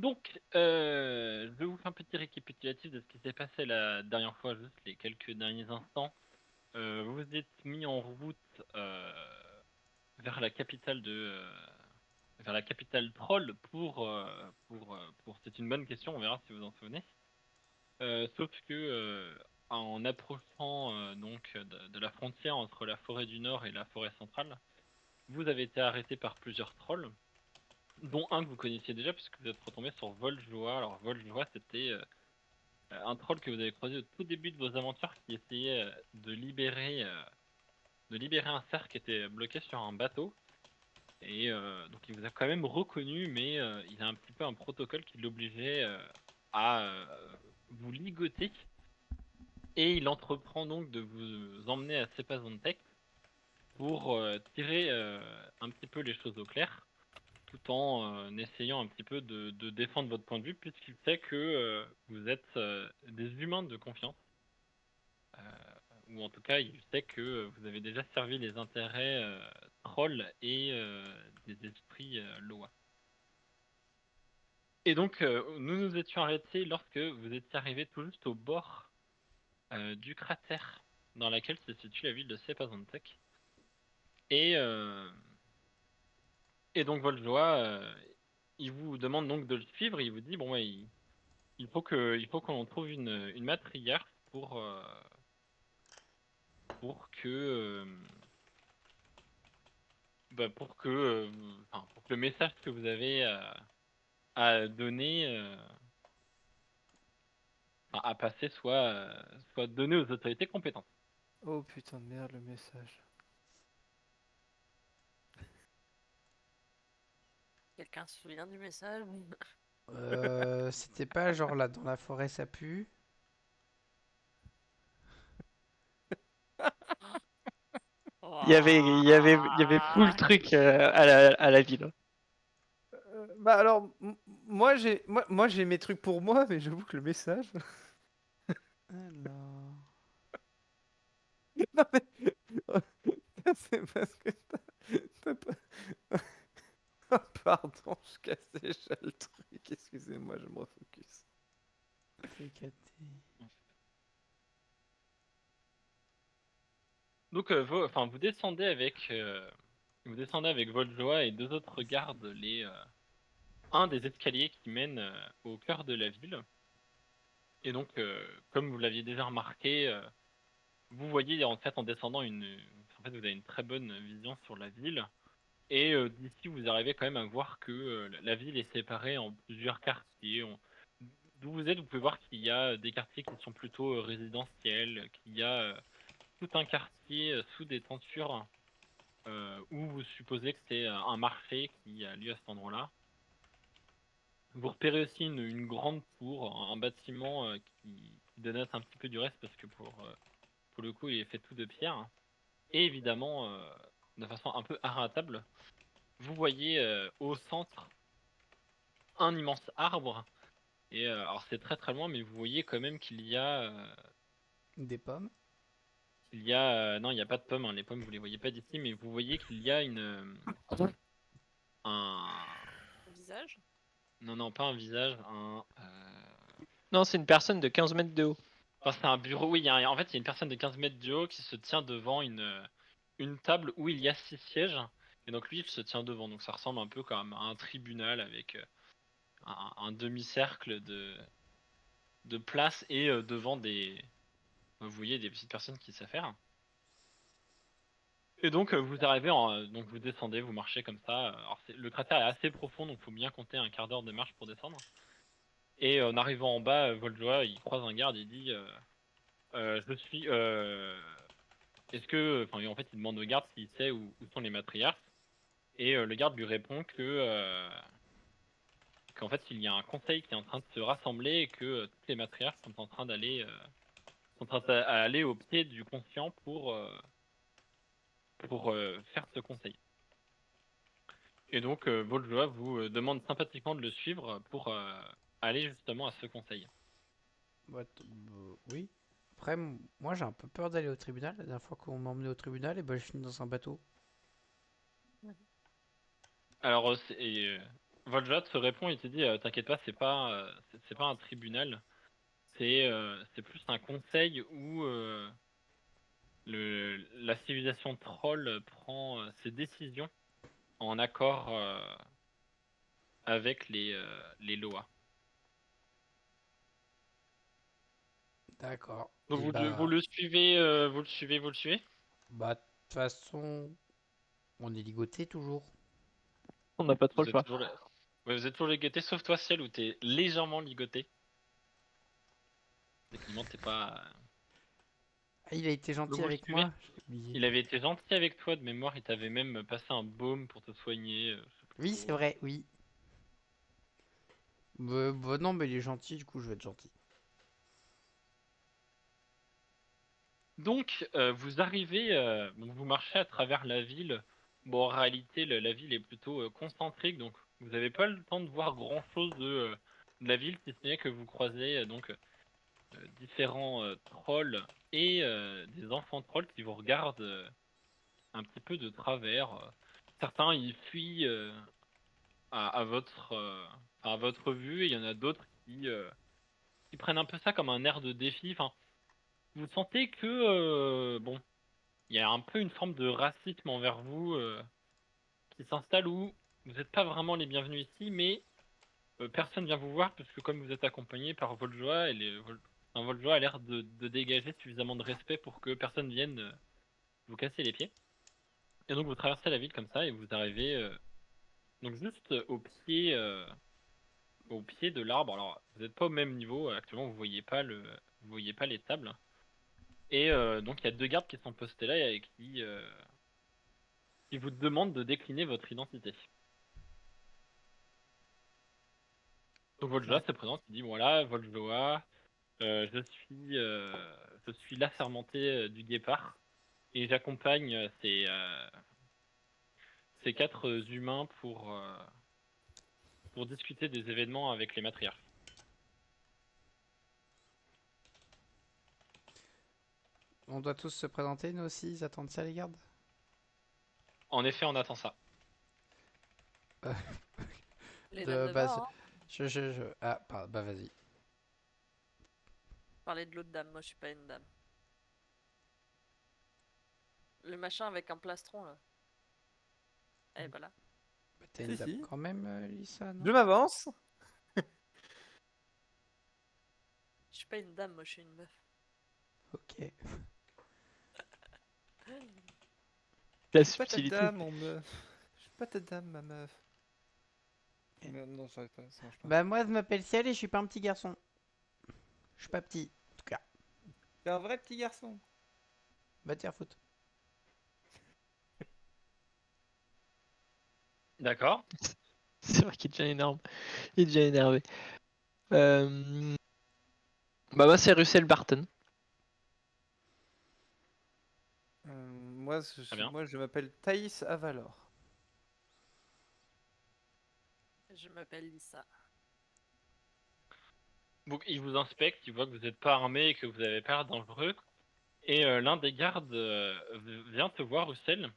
Donc, je vais vous faire un petit récapitulatif de ce qui s'est passé la dernière fois, juste les quelques derniers instants. Vous vous êtes mis en route vers la capitale vers la capitale Troll c'est une bonne question, on verra si vous en souvenez. Sauf que en approchant de la frontière entre la forêt du Nord et la forêt centrale, vous avez été arrêté par plusieurs trolls, dont un que vous connaissiez déjà puisque vous êtes retombé sur Voljoa. Alors Voljoa, c'était un troll que vous avez croisé au tout début de vos aventures qui essayait de libérer un cerf qui était bloqué sur un bateau. Et donc il vous a quand même reconnu, mais il a un petit peu un protocole qui l'obligeait à vous ligoter. Et il entreprend donc de vous emmener à Sepazantec pour tirer un petit peu les choses au clair, tout en essayant un petit peu de défendre votre point de vue, puisqu'il sait que vous êtes des humains de confiance. Ou en tout cas, il sait que vous avez déjà servi les intérêts trolls et des esprits loa. Et donc, nous nous étions arrêtés lorsque vous étiez arrivé tout juste au bord du cratère dans laquelle se situe la ville de Sepazantec. Et, euh, et donc, Voljoa, il vous demande donc de le suivre. Il vous dit, bon, ouais, il faut qu'on trouve une matriarche pour que pour que le message que vous avez à donner, à passer, soit donné aux autorités compétentes. Oh putain de merde, le message. Quelqu'un se souvient du message? C'était pas genre là dans la forêt ça pue. Il y avait full Ouah. truc à la ville. Bah alors, moi j'ai mes trucs pour moi, mais j'avoue que le message. Alors. Non mais c'est parce que t'as pas. Ah, pardon, je cassais déjà le truc. Excusez-moi, je me refocus. TKT. Donc, vous descendez avec Voljoa et deux autres gardes, un des escaliers qui mènent au cœur de la ville. Et donc, comme vous l'aviez déjà remarqué, vous voyez en fait en descendant en fait, vous avez une très bonne vision sur la ville. Et d'ici, vous arrivez quand même à voir que la ville est séparée en plusieurs quartiers. D'où vous êtes, vous pouvez voir qu'il y a des quartiers qui sont plutôt résidentiels, qu'il y a tout un quartier sous des tentures où vous supposez que c'est un marché qui a lieu à cet endroit-là. Vous repérez aussi une grande tour, un bâtiment qui dénote un petit peu du reste parce que pour le coup, il est fait tout de pierre. Et évidemment, de façon un peu inratable, vous voyez au centre un immense arbre. Et alors c'est très très loin, mais vous voyez quand même Des pommes. non, il n'y a pas de pommes. Hein. Les pommes, vous les voyez pas d'ici, mais vous voyez qu'il y a un, Visage? non non pas un visage, Non, c'est une personne de 15 mètres de haut. enfin, c'est un bureau. Oui, en fait, il y a une personne de 15 mètres de haut qui se tient devant une table où il y a 6 sièges. Et donc lui, il se tient devant. Donc ça ressemble un peu comme à un tribunal avec un demi-cercle de place et devant vous voyez, des petites personnes qui s'affairent. Et donc donc vous descendez, vous marchez comme ça. Alors le cratère est assez profond, donc il faut bien compter un quart d'heure de marche pour descendre. Et en arrivant en bas, Voljoa, il croise un garde, il dit je suis. Est-ce que. Enfin, en fait, il demande au garde s'il sait où sont les matriarches. Et le garde lui répond qu'en fait, il y a un conseil qui est en train de se rassembler et que toutes les matriarches sont en train d'aller au pied du conscient pour faire ce conseil. Et donc, Voljoa vous demande sympathiquement de le suivre pour aller justement à ce conseil. Oui. Après, moi j'ai un peu peur d'aller au tribunal. La dernière fois qu'on m'a emmené au tribunal, et ben je finis dans un bateau. Alors, Voldemort te répond, il te dit t'inquiète pas, c'est pas un tribunal, c'est plus un conseil où la civilisation troll prend ses décisions en accord avec les lois. D'accord. Donc Et vous le suivez, vous le suivez, vous le suivez. bah, de toute façon, on est ligoté toujours. On n'a pas trop Vous le êtes choix. toujours, ouais, vous êtes toujours ligoté, sauf toi, Ciel, où t'es légèrement ligoté. Techniquement, t'es pas. Ah, il a été Donc gentil vous le avec suivez. moi, j'ai oublié. Il avait été gentil avec toi de mémoire, il t'avait même passé un baume pour te soigner. Je sais plus Oui, c'est trop. vrai, oui. Bah non, mais il est gentil, du coup, je vais être gentil. Donc vous arrivez, donc vous marchez à travers la ville. Bon, en réalité, la ville est plutôt concentrique, donc vous n'avez pas le temps de voir grand-chose de la ville, si ce n'est que vous croisez différents trolls et des enfants trolls qui vous regardent un petit peu de travers. Certains ils fuient à votre vue et il y en a d'autres qui prennent un peu ça comme un air de défi. Enfin, vous sentez que bon, il y a un peu une forme de racisme envers vous qui s'installe où vous n'êtes pas vraiment les bienvenus ici, mais personne vient vous voir parce que comme vous êtes accompagné par Voljoa, un Voljoa a l'air de dégager suffisamment de respect pour que personne vienne vous casser les pieds. Et donc vous traversez la ville comme ça et vous arrivez donc juste au pied de l'arbre. Alors vous n'êtes pas au même niveau actuellement, vous voyez pas les tables. Et donc il y a deux gardes qui sont postés là et qui vous demandent de décliner votre identité. Donc Voljoa Ouais. se présente, il dit voilà Voljoa, je suis l'assermenté du Guépard et j'accompagne ces quatre humains pour discuter des événements avec les matriarches. On doit tous se présenter, nous aussi, ils attendent ça, les gardes? En effet, on attend ça. Euh, Les dames de bah, bas, hein. Ah, bah vas-y. Parler de l'autre dame, moi je suis pas une dame. Le machin avec un plastron là. Eh voilà. Bah, t'es une Si, dame si. quand même, Lisa, non? Je m'avance. Je suis pas une dame, moi je suis une meuf. Ok. La Je suis pas ta subtilité. dame, mon meuf. Je suis pas ta dame, ma meuf. Mais non, j'arrive pas, ça marche pas. Bah moi, je m'appelle Ciel et je suis pas un petit garçon. Je suis pas petit, en tout cas. T'es un vrai petit garçon. Bah tiens, foot. D'accord. C'est vrai qu'il devient énorme. Il devient énervé. Euh, Bah moi c'est Russell Barton. Très bien. Moi, je m'appelle Thaïs Avalor. Je m'appelle Lisa. Donc il vous inspecte, il voit que vous n'êtes pas armé et que vous avez pas l'air dangereux. Et l'un des gardes vient te voir, Russell.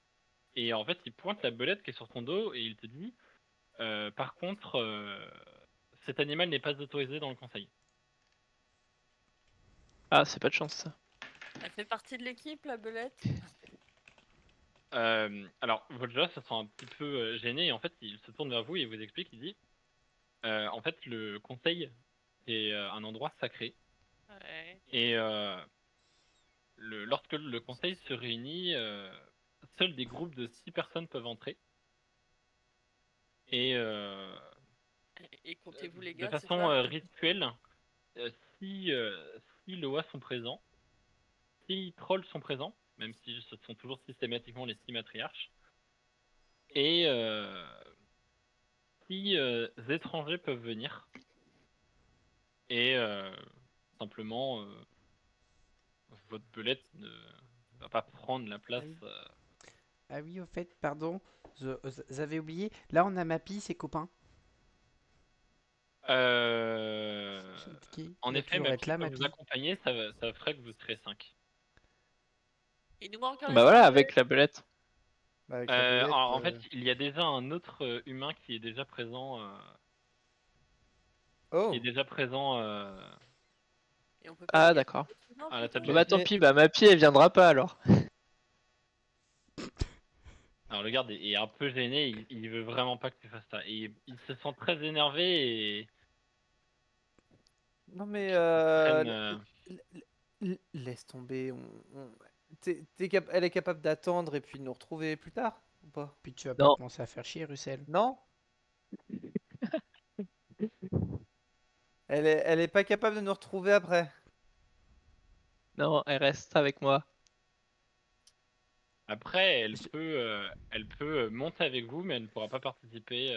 Et en fait, il pointe la belette qui est sur ton dos et il te dit par contre, cet animal n'est pas autorisé dans le conseil. Ah c'est pas de chance ça. Elle fait partie de l'équipe, la belette? Alors, Volja se sent un petit peu gêné et en fait, il se tourne vers vous et vous explique il dit en fait, le conseil est un endroit sacré. Ouais. Et lorsque le conseil se réunit, seuls des groupes de 6 personnes peuvent entrer. Et Et comptez-vous les de gars, c'est façon quoi? rituelle, euh, si, euh, si Loa sont présents, si Trolls sont présents, même si ce sont toujours systématiquement les 6 matriarches, et si étrangers peuvent venir, et simplement votre belette ne va pas prendre la place. Oui. Ah oui, au fait, pardon, j'avais oublié. Là, on a Mappy, ses copains. Euh, C'est qui? En Il va effet, toujours ma être fille là, peut vous Mappy. accompagner, ça ferait que vous serez 5. Il nous manque un Bah voilà étranger. avec la belette. Bah, avec la belette. En fait, il y a déjà un autre humain qui est déjà présent. Qui est Oh! déjà présent Et on peut pas Ah, y aller d'accord. non, à la table plutôt Bah, des bah tant décisions. pis, bah ma pie elle viendra pas alors. Alors le garde est un peu gêné, il veut vraiment pas que tu fasses ça. Et il se sent très énervé et Non mais il traîne. l- laisse tomber. Elle est capable d'attendre et puis de nous retrouver plus tard ou pas? Puis tu vas pas Non, commencer à faire chier, Russell. Non? Elle est pas capable de nous retrouver après. non, elle reste avec moi. Après, Je- elle peut monter avec vous, mais elle ne pourra pas participer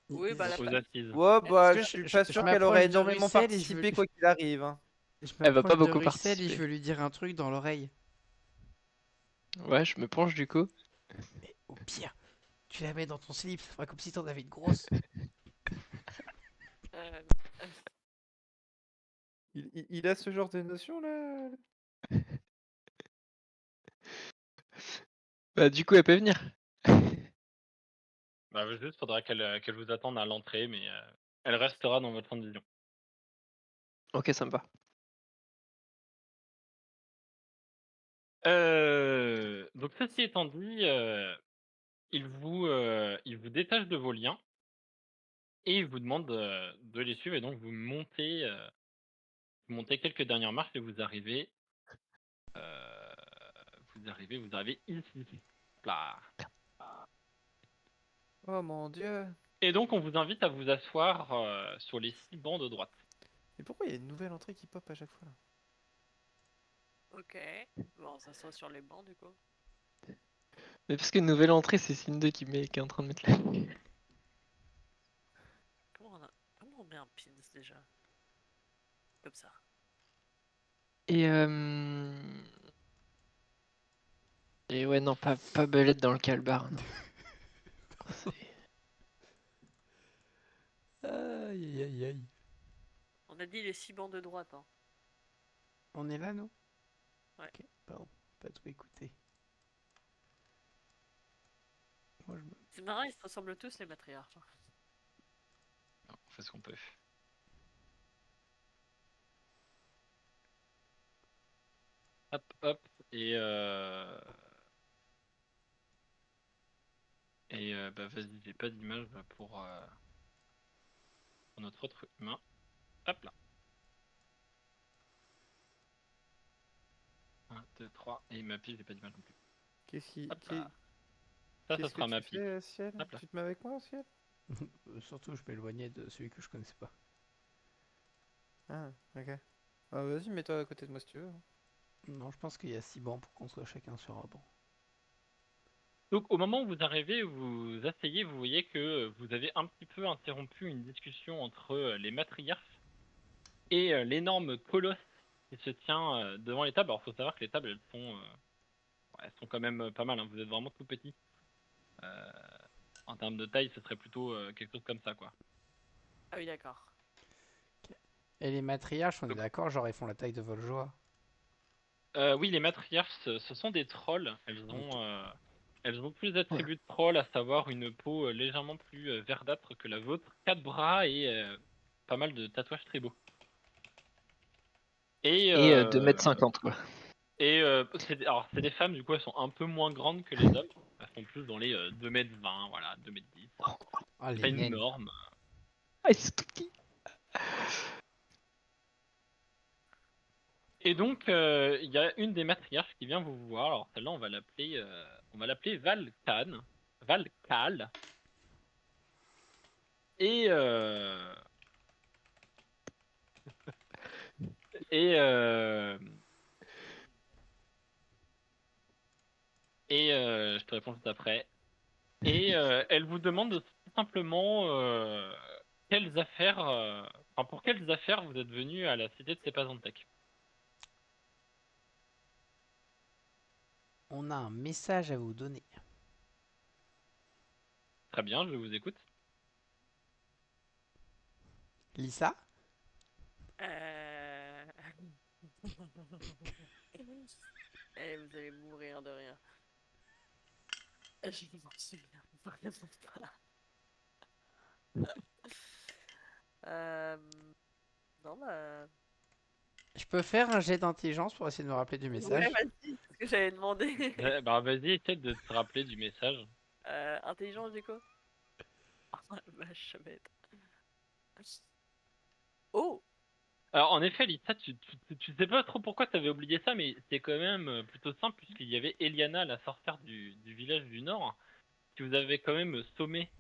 Oui, bah, aux assises. Ouais, Parce bah, que je suis pas je sûr qu'elle aurait m'approche de énormément Russell et je veux, participé quoi qu'il arrive, hein. je Elle va pas m'approche de beaucoup Russell et je participer. veux lui dire un truc dans l'oreille. Ouais, je me penche du coup. Mais au pire, tu la mets dans ton slip, ça fera comme si t'en avais une grosse. euh, Il a ce genre de notion là? Bah du coup elle peut venir. Bah, juste, faudra qu'elle vous attende à l'entrée, mais elle restera dans votre champ de vision. Ok, ça me va. Donc ceci étant dit, il vous détache de vos liens et il vous demande de les suivre et donc vous montez quelques dernières marches et euh, vous arrivez ici. Là. Oh mon dieu. Et donc on vous invite à vous asseoir sur les 6 bancs de droite. Et pourquoi il y a une nouvelle entrée qui pop à chaque fois là? ok. Bon, ça sera sur les bancs du coup. Mais parce qu'une nouvelle entrée, c'est Sinde qui est en train de mettre la. Comment on met un pins déjà? Comme ça. Et et ouais non pas belette dans le calbar. Non. C'est- Aïe aïe aïe. On a dit les 6 bancs de droite, hein. On est là, nous? Ouais. Ok, pardon, pas tout écouté. Moi, je me... C'est marrant, ils se ressemblent tous les matriarches, hein. On fait ce qu'on peut. Hop, hop. Et, bah vas-y, j'ai pas d'image là, pour notre autre humain. Hop là. 1, 2, 3. Et ma pile, j'ai pas d'image non plus. Qu'est-ce qui, Hop qu'est- là. Ça qu'est-ce que sera tu ma pile. fais, Ciel? Hop là. Tu te mets avec moi, Ciel? Surtout, je m'éloignais de celui que je connaissais pas. Ah, ok. Ah, vas-y, mets-toi à côté de moi si tu veux, hein. Non, je pense qu'il y a 6 bancs pour qu'on soit chacun sur un banc. Donc au moment où vous arrivez, vous asseyez, vous voyez que vous avez un petit peu interrompu une discussion entre les matriarches et l'énorme colosse qui se tient devant les tables. Alors faut savoir que les tables elles sont quand même pas mal, hein. Vous êtes vraiment tout petit. Euh, En termes de taille, ce serait plutôt quelque chose comme ça, quoi. Ah oui, d'accord. Et les matriarches, on est Donc, d'accord, genre ils font la taille de Voljoa. oui, les matriarches, ce sont des trolls. Ok. Elles ont plus d'attributs de trolls, à savoir une peau légèrement plus verdâtre que la vôtre, 4 bras et pas mal de tatouages tribaux. Et, Et euh, 2,50 m quoi. alors, c'est des femmes, du coup, elles sont un peu moins grandes que les hommes. Elles sont plus dans les 2,20 m, voilà, 2,10 m. Ah, C'est pas les une naines. norme. Ah, ils sont tout petits. Et donc, il y a une des matriarches qui vient vous voir. Alors, celle-là, on va l'appeler Valkan. Valkal. Et, euh, et, euh, je te réponds juste après. Et elle vous demande tout simplement quelles affaires, enfin, pour quelles affaires vous êtes venu à la cité de Sepazantec. On a un message à vous donner. Très bien, je vous écoute. Lisa? Euh... Eh, vous allez mourir de rien. Je m'en souviens vraiment pas. Euh, Non, bah. Je peux faire un jet d'intelligence pour essayer de me rappeler du Ouais, message. vas-y, c'est ce que j'avais demandé. Bah vas-y, essaie de te rappeler du message. Intelligence du coup? Oh la vache, ça va être. Oh! Alors en effet, Lisa, tu sais pas trop pourquoi tu avais oublié ça, mais c'est quand même plutôt simple puisqu'il y avait Eliana, la sorcière du village du Nord, qui vous avait quand même sommé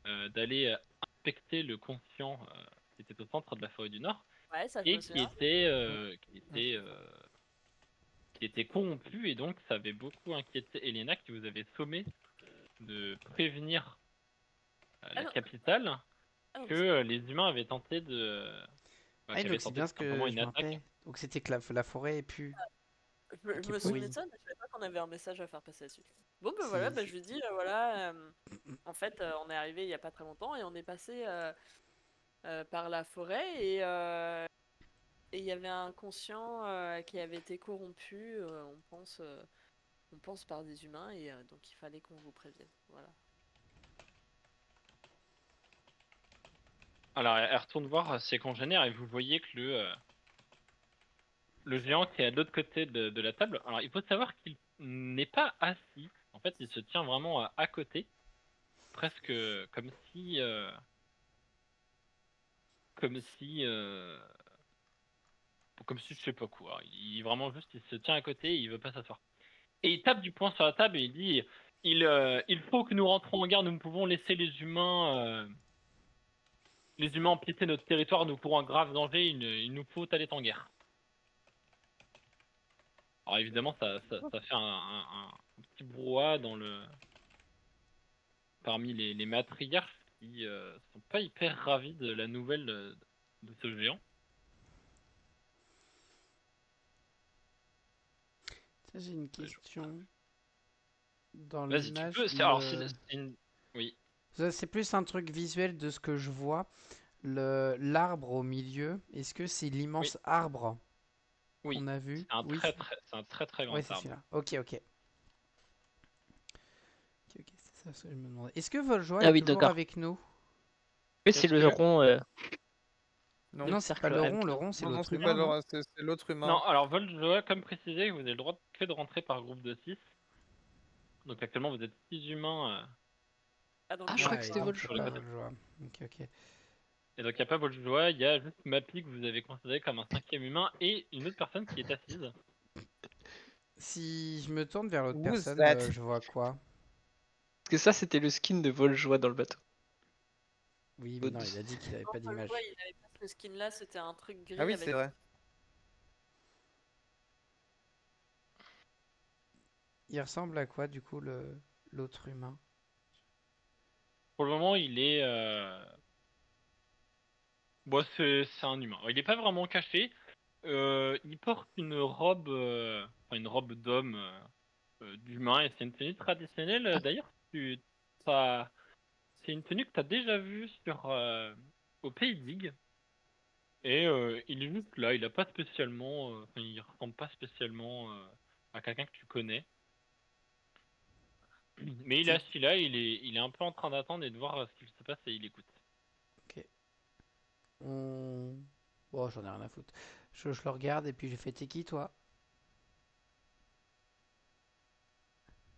d'aller inspecter le conscient qui était au centre de la forêt du Nord Ouais, ça je me et qui souviens. était, qui était corrompu, et donc ça avait beaucoup inquiété Elena, qui vous avait sommé de prévenir Ah la non, capitale ah non, que les humains avaient tenté de... Ah, qu'avaient donc c'est tenté bien tout ce simplement que je une me attaque. rappelais. Donc c'était que la forêt est plus. je Qui est me souvenais de pourrie. ça, mais je savais pas qu'on avait un message à faire passer là-dessus. Bon, ben voilà, Si. bah, je lui dis, voilà, en fait, on est arrivé il y a pas très longtemps et on est passé par la forêt et il y avait un conscient qui avait été corrompu, on pense par des humains, et donc il fallait qu'on vous prévienne. Voilà. Alors elle retourne voir ses congénères, et vous voyez que le géant qui est à l'autre côté de la table, alors il faut savoir qu'il n'est pas assis, en fait il se tient vraiment à côté, presque comme si comme si je sais pas quoi. Il vraiment juste il se tient à côté et il veut pas s'asseoir. Et il tape du poing sur la table et il dit il faut que nous rentrons en guerre, nous ne pouvons laisser les humains empiéter notre territoire, nous courons un grave danger, il nous faut aller en guerre. Alors évidemment ça fait un petit brouhaha parmi les matriarches qui sont pas hyper ravis de la nouvelle de ce géant. Ça, j'ai une question. Dans Vas-y, tu l'image, peux. Alors, oui. ça, c'est plus un truc visuel de ce que je vois. L'arbre au milieu, est-ce que c'est Oui, l'immense arbre oui. qu'on a vu? Oui. C'est un très très Ouais, grand c'est arbre. celui-là. Ok, ok. Ok, c'est ça ce que je me demandais. Est-ce que Voljoie Ah est oui, toujours d'accord. avec nous? Oui, c'est Qu'est-ce le que... rond, Non. le Non, c'est pas cercle le rectangle. rond, c'est Non, non, l'autre c'est pas humain, non? c'est l'autre Non, humain. alors Voljoa, comme précisé, vous avez le droit que de rentrer par groupe de 6. Donc actuellement, vous êtes 6 humains. Ah, donc Ah, je moi, crois Ah, que et c'était pas. donc c'est Sur le Voljoa. pas côté. Voljoie. Ok, ok. Et donc il n'y a pas Voljoa, il y a juste Mappy que vous avez considéré comme un cinquième humain et une autre personne qui est assise. Si je me tourne vers l'autre Who's personne, that? je vois quoi? Parce que ça, c'était le skin de Voljoa dans le bateau. Oui, mais non, il a dit qu'il avait Non, pas on le voit, d'image. il avait pas ce skin là, c'était un truc Ah gris oui, c'est avec. vrai. Il ressemble à quoi, du coup, l'autre humain? Pour le moment, il est... Bon, c'est un humain. Il n'est pas vraiment caché. Il porte une robe, enfin une robe d'homme d'humain, et c'est une tenue traditionnelle. D'ailleurs, c'est une tenue que tu as déjà vue au Pays d'Ig. Et il est juste là, il a pas spécialement, enfin, il ressemble pas spécialement à quelqu'un que tu connais. Mais il est C'est- assis là, il est un peu en train d'attendre et de voir ce qu'il se passe, et il écoute. Ok. On... Bon, j'en ai rien à foutre. Je le regarde et puis je fais, t'es qui, toi?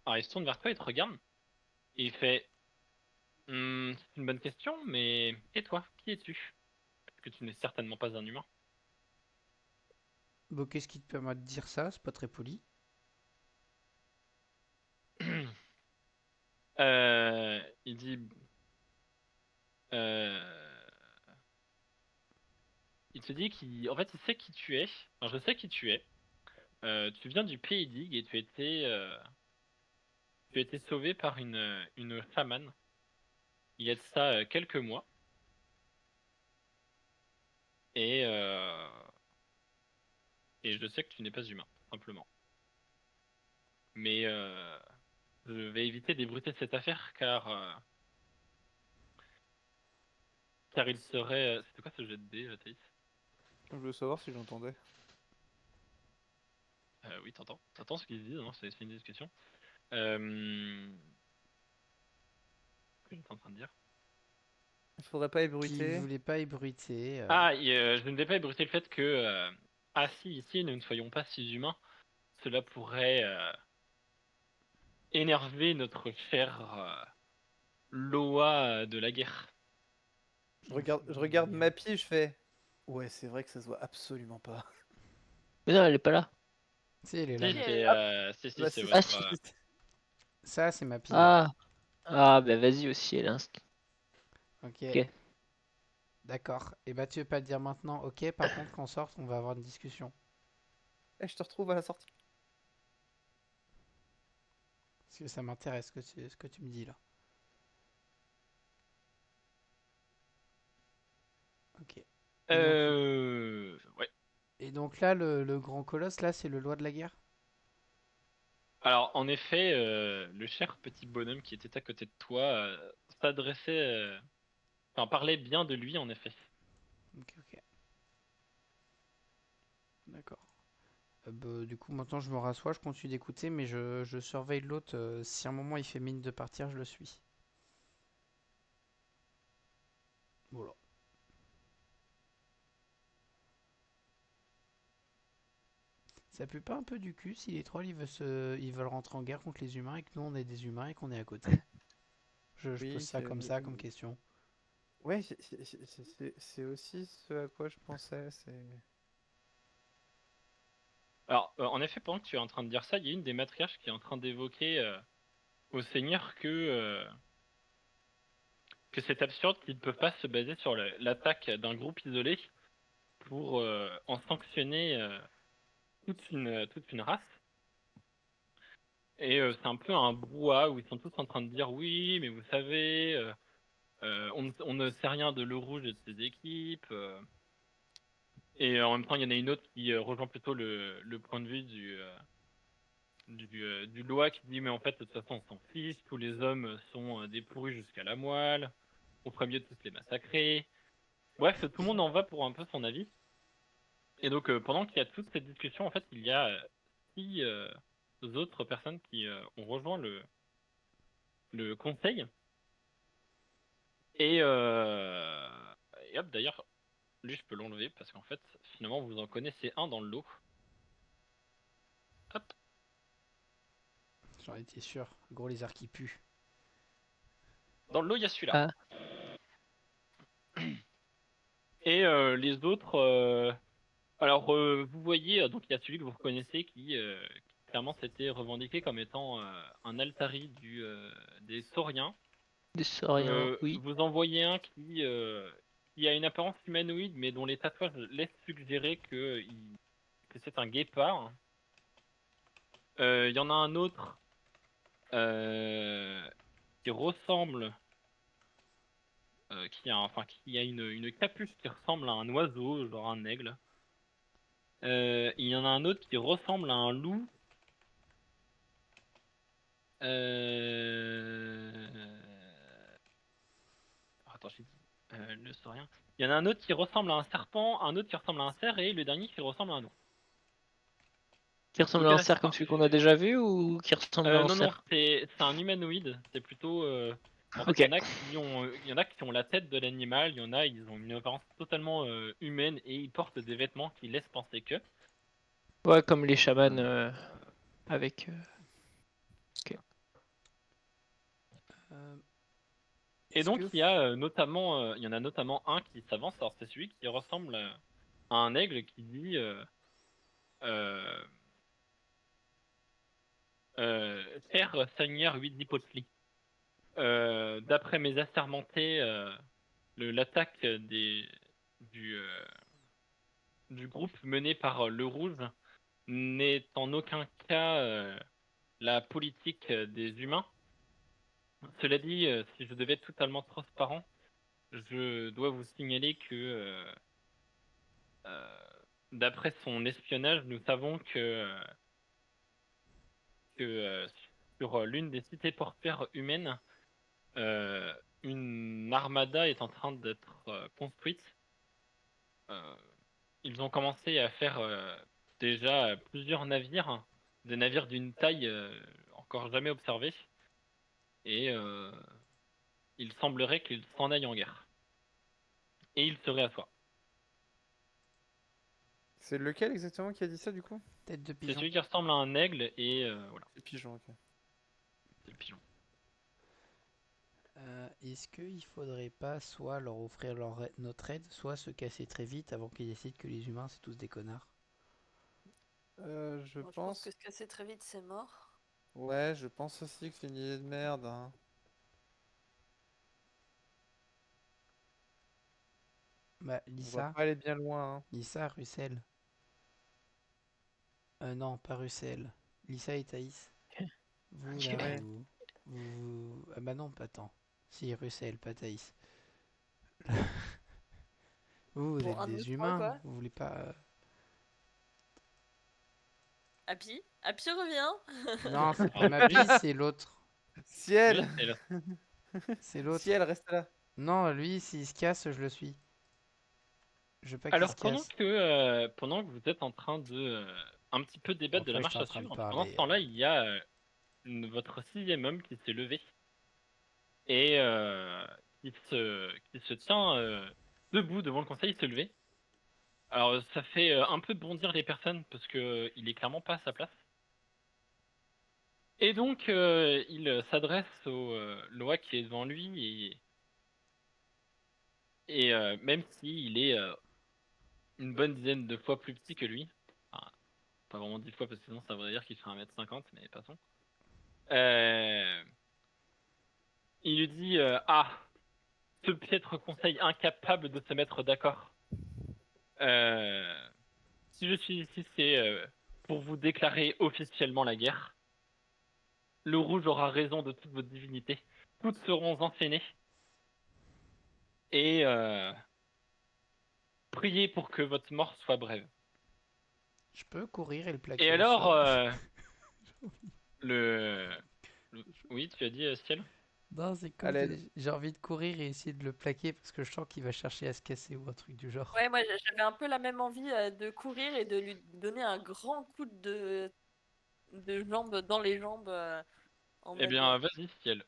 Alors il se tourne vers toi, il te regarde, et il fait, c'est une bonne question, mais et toi, qui es-tu? Parce que tu n'es certainement pas un humain. Bon, qu'est-ce qui te permet de dire ça? C'est pas très poli. Il dit, euh, il te dit en fait, il sait qui tu es. Enfin, je sais qui tu es. Tu viens du pays d'Ig et tu as été sauvé par une chamane il y a de ça quelques mois. Et, euh, et je sais que tu n'es pas humain, simplement. Mais je vais éviter d'ébruiter cette affaire car il serait. C'était quoi ce jet de dés, Thaïs? Je veux savoir si j'entendais. Oui, t'entends. T'entends ce qu'ils se disent, non? C'est une discussion. Euh, que j'étais en train de dire. Il faudrait pas Qui ébruiter. voulait pas ébruiter. Ah, je ne vais pas ébruiter le fait que si ici nous ne soyons pas si humains, cela pourrait énerver notre cher Loa de la guerre. Je regarde Mappy, je fais. Ouais, c'est vrai que ça se voit absolument pas. Mais non, elle est pas là. Si, elle est là. Si, Si, Mappy. elle est Bah, c'est si, Ah, votre. si. Ça, c'est Mappy. Ah, ah, bah vas-y aussi, elle est Ok, Ok. d'accord. Et bah, tu veux pas le dire maintenant. Ok, par contre, qu'on sorte, on va avoir une discussion. Eh, je te retrouve à la sortie. Parce que ça m'intéresse ce que tu me dis là. Ok. Ouais. Et donc là, le grand colosse, là, c'est le loi de la guerre? Alors, en effet, le cher petit bonhomme qui était à côté de toi s'adressait, enfin, parlait bien de lui, en effet. Ok, ok. D'accord. Bah, du coup, maintenant, je me rassois, je continue d'écouter, mais je surveille l'autre. Si à un moment il fait mine de partir, je le suis. Voilà. Ça pue pas un peu du cul si les trolls ils veulent rentrer en guerre contre les humains et que nous on est des humains et qu'on est à côté? Je pose Oui, ça comme ça, comme question. ouais, c'est aussi ce à quoi je pensais. Alors, en effet, pendant que tu es en train de dire ça, il y a une des matriarches qui est en train d'évoquer au Seigneur que c'est absurde qu'ils ne peuvent pas se baser sur l'attaque d'un groupe isolé pour en sanctionner toute une race. Et c'est un peu un brouhaha où ils sont tous en train de dire oui, mais vous savez, on ne sait rien de l'eau rouge et de ses équipes. Et en même temps, il y en a une autre qui rejoint plutôt le point de vue du Loa qui dit mais en fait, de toute façon, on s'en fiche, tous les hommes sont dépourvus jusqu'à la moelle, on ferait mieux de tous les massacrer. Bref, tout le monde en va pour un peu son avis. Et donc, pendant qu'il y a toute cette discussion, en fait, il y a 6 autres personnes qui ont rejoint le conseil. Et, euh, et hop, d'ailleurs, lui, je peux l'enlever parce qu'en fait, finalement, vous en connaissez un dans le lot. Hop, J'en étais sûr. Le gros lézard qui pue. dans le lot, il y a celui-là. Ah, Et les autres, alors, vous voyez, donc il y a celui que vous reconnaissez qui clairement s'était revendiqué comme étant un Altari des Sauriens. des sauriens, oui. Vous en voyez un qui a une apparence humanoïde, mais dont les tatouages laissent suggérer que c'est un guépard. Il y en a un autre euh, qui ressemble, qui a une capuche qui ressemble à un oiseau, genre un aigle. Il y en a un autre qui ressemble à un loup. Attends, j'ai dit le saurien. Il y en a un autre qui ressemble à un serpent, un autre qui ressemble à un cerf et le dernier qui ressemble à un ours. Qui ressemble Donc à il y un en a cerf comme celui qu'on a déjà vu ou qui ressemble à un non, non, cerf? c'est un humanoïde. C'est plutôt. En fait, Ok. il y en a qui ont la tête de l'animal, il y en a, ils ont une apparence totalement humaine et ils portent des vêtements qui laissent penser que. Ouais, comme les chamans avec. Ok. Euh, Et Est-ce donc que... il y en a notamment un qui s'avance. Alors c'est celui qui ressemble à un aigle qui dit euh, Cher Seigneur Huitzilopochtli, d'après mes assermentés, l'attaque du, euh, du groupe mené par le Rouge n'est en aucun cas la politique des humains. Cela dit, si je devais être totalement transparent, je dois vous signaler que euh, d'après son espionnage, nous savons que sur l'une des cités portuaires humaines, euh, une armada est en train d'être construite. Euh, Ils ont commencé à faire déjà plusieurs navires, des navires d'une taille encore jamais observée. Et il semblerait qu'il s'en aille en guerre. Et il se réassoit. C'est lequel exactement qui a dit ça du coup? Tête de C'est pigeon. celui qui ressemble à un aigle et voilà, C'est Pigeon, ok. c'est le pigeon. Est-ce qu'il faudrait pas soit leur offrir notre aide, soit se casser très vite avant qu'ils décident que les humains c'est tous des connards? Je Moi, je pense pense. que se casser très vite, c'est mort. Ouais, je pense aussi que c'est une idée de merde, hein. Bah, On va Lisa, pas aller bien loin, hein. Lisa, Russell. Non, pas Russell. Lisa et Thaïs. Vous là, Ouais. Ah bah non, pas tant. Si, Russell, pas Thaïs. Vous Bon, êtes un de nous des trois, humains, quoi. vous voulez pas... Happy. Happy revient. Non, c'est pas Alors, Mappy, c'est l'autre. Ciel! juste, elle- C'est l'autre. Ciel, reste là. Non, lui, s'il se casse, je le suis. Je veux pas qu'il se Alors casse. pendant que vous êtes en train de un petit peu débattre de la Après, j'étais marche en à train de suivre, pendant ce parler. temps-là, il y a votre sixième homme qui s'est levé et qui se tient debout devant le conseil, se lever. Alors ça fait un peu bondir les personnes parce que il est clairement pas à sa place. Et donc il s'adresse au Loa qui est devant lui et même s'il est une bonne dizaine de fois plus petit que lui, enfin, pas vraiment 10 fois parce que sinon ça voudrait dire qu'il fait 1,50 m, mais passons. Euh, il lui dit ah, ce piètre conseil incapable de se mettre d'accord. Si je suis ici, c'est pour vous déclarer officiellement la guerre. Le rouge aura raison de toute votre divinité. Toutes seront enchaînées. Et priez pour que votre mort soit brève. Je peux courir et le Et plaquer au alors, sol. le... Oui, tu as dit Ciel. Non, c'est cool. Allez, J'ai envie de courir et essayer de le plaquer parce que je sens qu'il va chercher à se casser ou un truc du genre. Ouais, moi j'avais un peu la même envie de courir et de lui donner un grand coup de jambe dans les jambes en Eh mode. bien, vas-y, Ciel.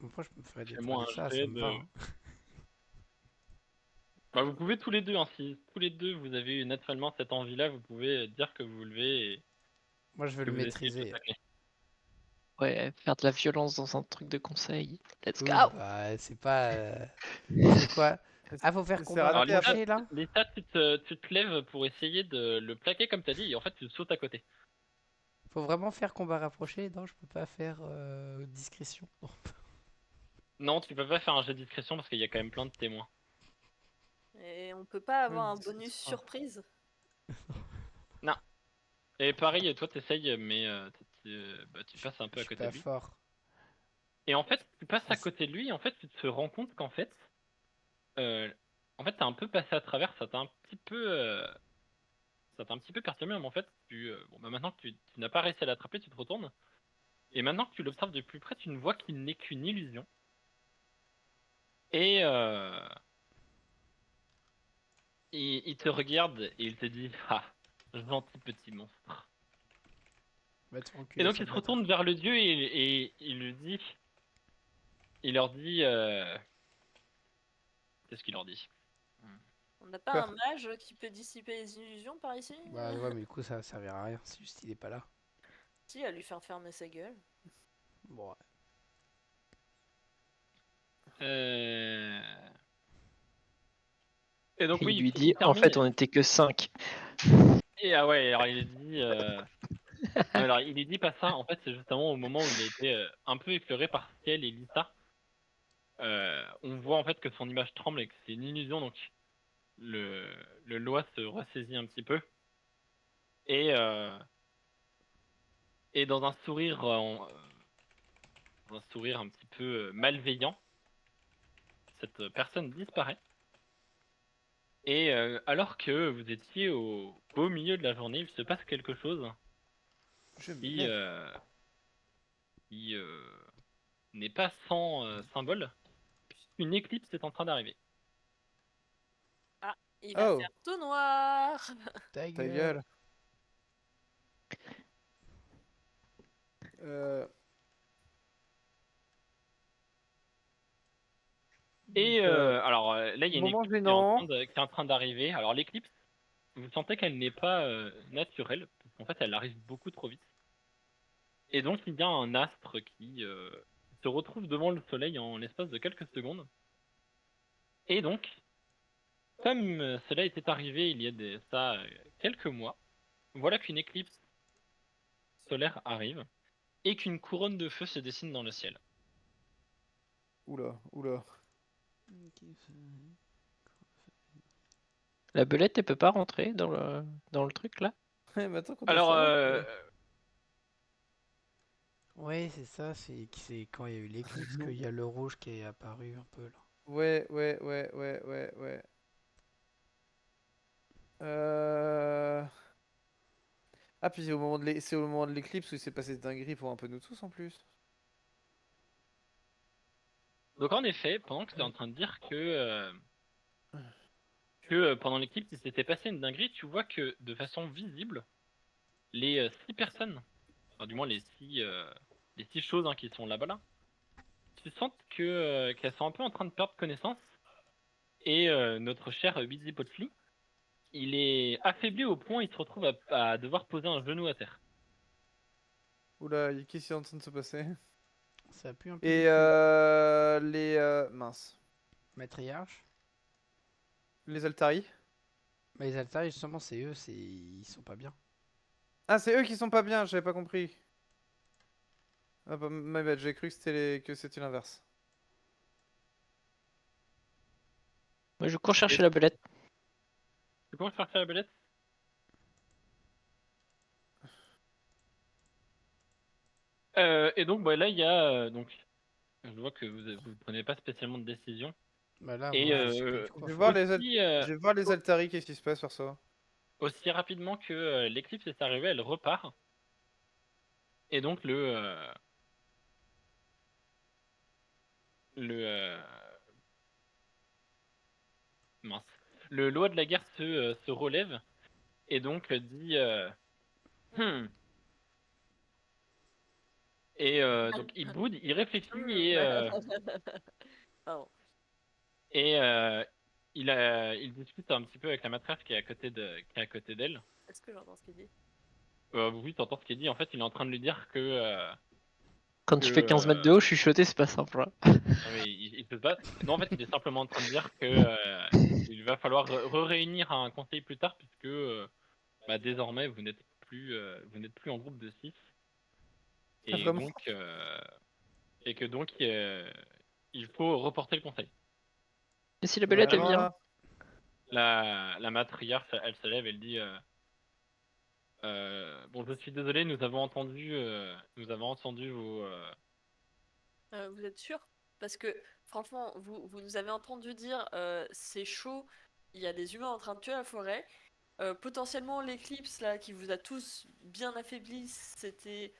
Moi, je me ferais Fais-moi détaler un ça, ça jet me va, de... hein. Bah, vous pouvez tous les deux, hein, si tous les deux vous avez eu naturellement cette envie-là, vous pouvez dire que vous vous levez et Moi, je veux que le vous essayez de le maîtriser. tacler. Ouais, faire de la violence dans un truc de conseil. Let's Oui, go! bah, c'est pas. C'est quoi? Ah, faut faire c'est combat Alors, raté après. rapproché là? Lisa, tu te lèves pour essayer de le plaquer comme t'as dit, et en fait, tu sautes à côté. Faut vraiment faire combat rapproché? Non, je peux pas faire discrétion. Non, tu peux pas faire un jet de discrétion parce qu'il y a quand même plein de témoins. Et on peut pas avoir un C'est- bonus ah. surprise. Non. Et pareil, toi, t'essayes, mais bah, tu passes un Je peu à suis côté pas de lui. fort. Et en fait, tu passes Ça, à côté de lui, et en fait, tu te rends compte qu'en fait, euh, t'as un peu passé à travers, ça t'a un petit peu perturbé, mais en fait, bon, bah, maintenant que tu n'as pas réussi à l'attraper, tu te retournes. Et maintenant que tu l'observes de plus près, tu ne vois qu'il n'est qu'une illusion. Et il te regarde et il te dit ah, gentil petit monstre. va te faire Et enculer, donc il sale se retourne bâtard. vers le dieu et il leur dit qu'est-ce qu'il leur dit? On n'a pas Quoi? un mage qui peut dissiper les illusions par ici? Bah, ouais, mais du coup, ça va servir à rien. C'est juste il est pas là. Si, à lui faire fermer sa gueule. Bon, ouais. Euh, Et donc Et il oui, lui il dit, en termine. fait, on était que 5. Et ah ouais, alors il dit non, alors il lui dit pas ça. En fait, c'est justement au moment où il a été un peu effleuré par Ciel et Lisa. On voit en fait que son image tremble et que c'est une illusion, donc le, le loi se ressaisit un petit peu. Et, euh, et dans un sourire un petit peu malveillant, cette personne disparaît. Et alors que vous étiez au beau milieu de la journée, il se passe quelque chose Je me qui, lève. qui n'est pas sans symbole. Une éclipse est en train d'arriver. Ah, il va Oh, faire tout noir. Ta ta gueule. gueule. Euh, Et alors là, il y a une moment éclipse gênant. qui est en train d'arriver. Alors l'éclipse, vous sentez qu'elle n'est pas naturelle, parce qu'en fait, elle arrive beaucoup trop vite. Et donc, il y a un astre qui se retrouve devant le Soleil en l'espace de quelques secondes. Et donc, comme cela était arrivé il y a quelques mois, voilà qu'une éclipse solaire arrive et qu'une couronne de feu se dessine dans le ciel. Oula, oula. La belette, elle peut pas rentrer dans le truc là? Mais attends, quand Alors, Ouais, c'est ça, c'est quand il y a eu l'éclipse qu'il y a le rouge qui est apparu un peu là. Ouais. Euh... Ah, puis c'est au moment de l'éclipse où il s'est passé des dingueries pour un peu nous tous en plus. donc en effet, pendant que tu es en train de dire que pendant l'éclipse, il s'était passé une dinguerie, tu vois que de façon visible, les 6 personnes, enfin, du moins les six choses hein, qui sont là-bas là, tu sens qu'elles sont un peu en train de perdre connaissance. Et notre cher Busy Potley, il est affaibli au point où il se retrouve à devoir poser un genou à terre. Oula, qu'est-ce qui est en train de se passer? Ça pue un peu du Et cul. mince. Matriarche. Les Altari? Mais les Altari, justement, c'est eux, ils sont pas bien. Ah, c'est eux qui sont pas bien, j'avais pas compris. Ah bah, my bad, j'ai cru que c'était l'inverse. Moi, je cours Et chercher la belette. tu commences à faire la belette. Et donc bah, là, il y a donc je vois que vous prenez pas spécialement de décision. Bah là, Et moi, je sais pas du tout Je quoi vais faire. voir je vais voir les Altari, qu'est-ce qui se passe sur ça. aussi rapidement que l'éclipse est arrivée, elle repart. Et donc le mince, le loi de la guerre se relève et donc dit Hmm. Et donc il boude, il réfléchit Pardon. et il discute un petit peu avec la matriarche qui est qui est à côté d'elle. Est-ce que j'entends ce qu'il dit? Oui, t'entends ce qu'il dit. En fait, il est en train de lui dire Quand que tu fais 15 mètres de haut, chuchoter, c'est pas simple, hein. non, mais il peut pas. Non, en fait, il est simplement en train de dire que il va falloir réunir un conseil plus tard puisque bah, désormais vous n'êtes plus en groupe de 6 et Vraiment? donc il faut reporter le conseil. Et si la belette, elle La, Vraiment vient? là? la matriarche, elle se lève, elle dit bon, je suis désolé, nous avons entendu vos. Vous êtes sûr? Parce que franchement, vous nous avez entendu dire c'est chaud, il y a des humains en train de tuer la forêt. Potentiellement l'éclipse là qui vous a tous bien affaiblis, c'était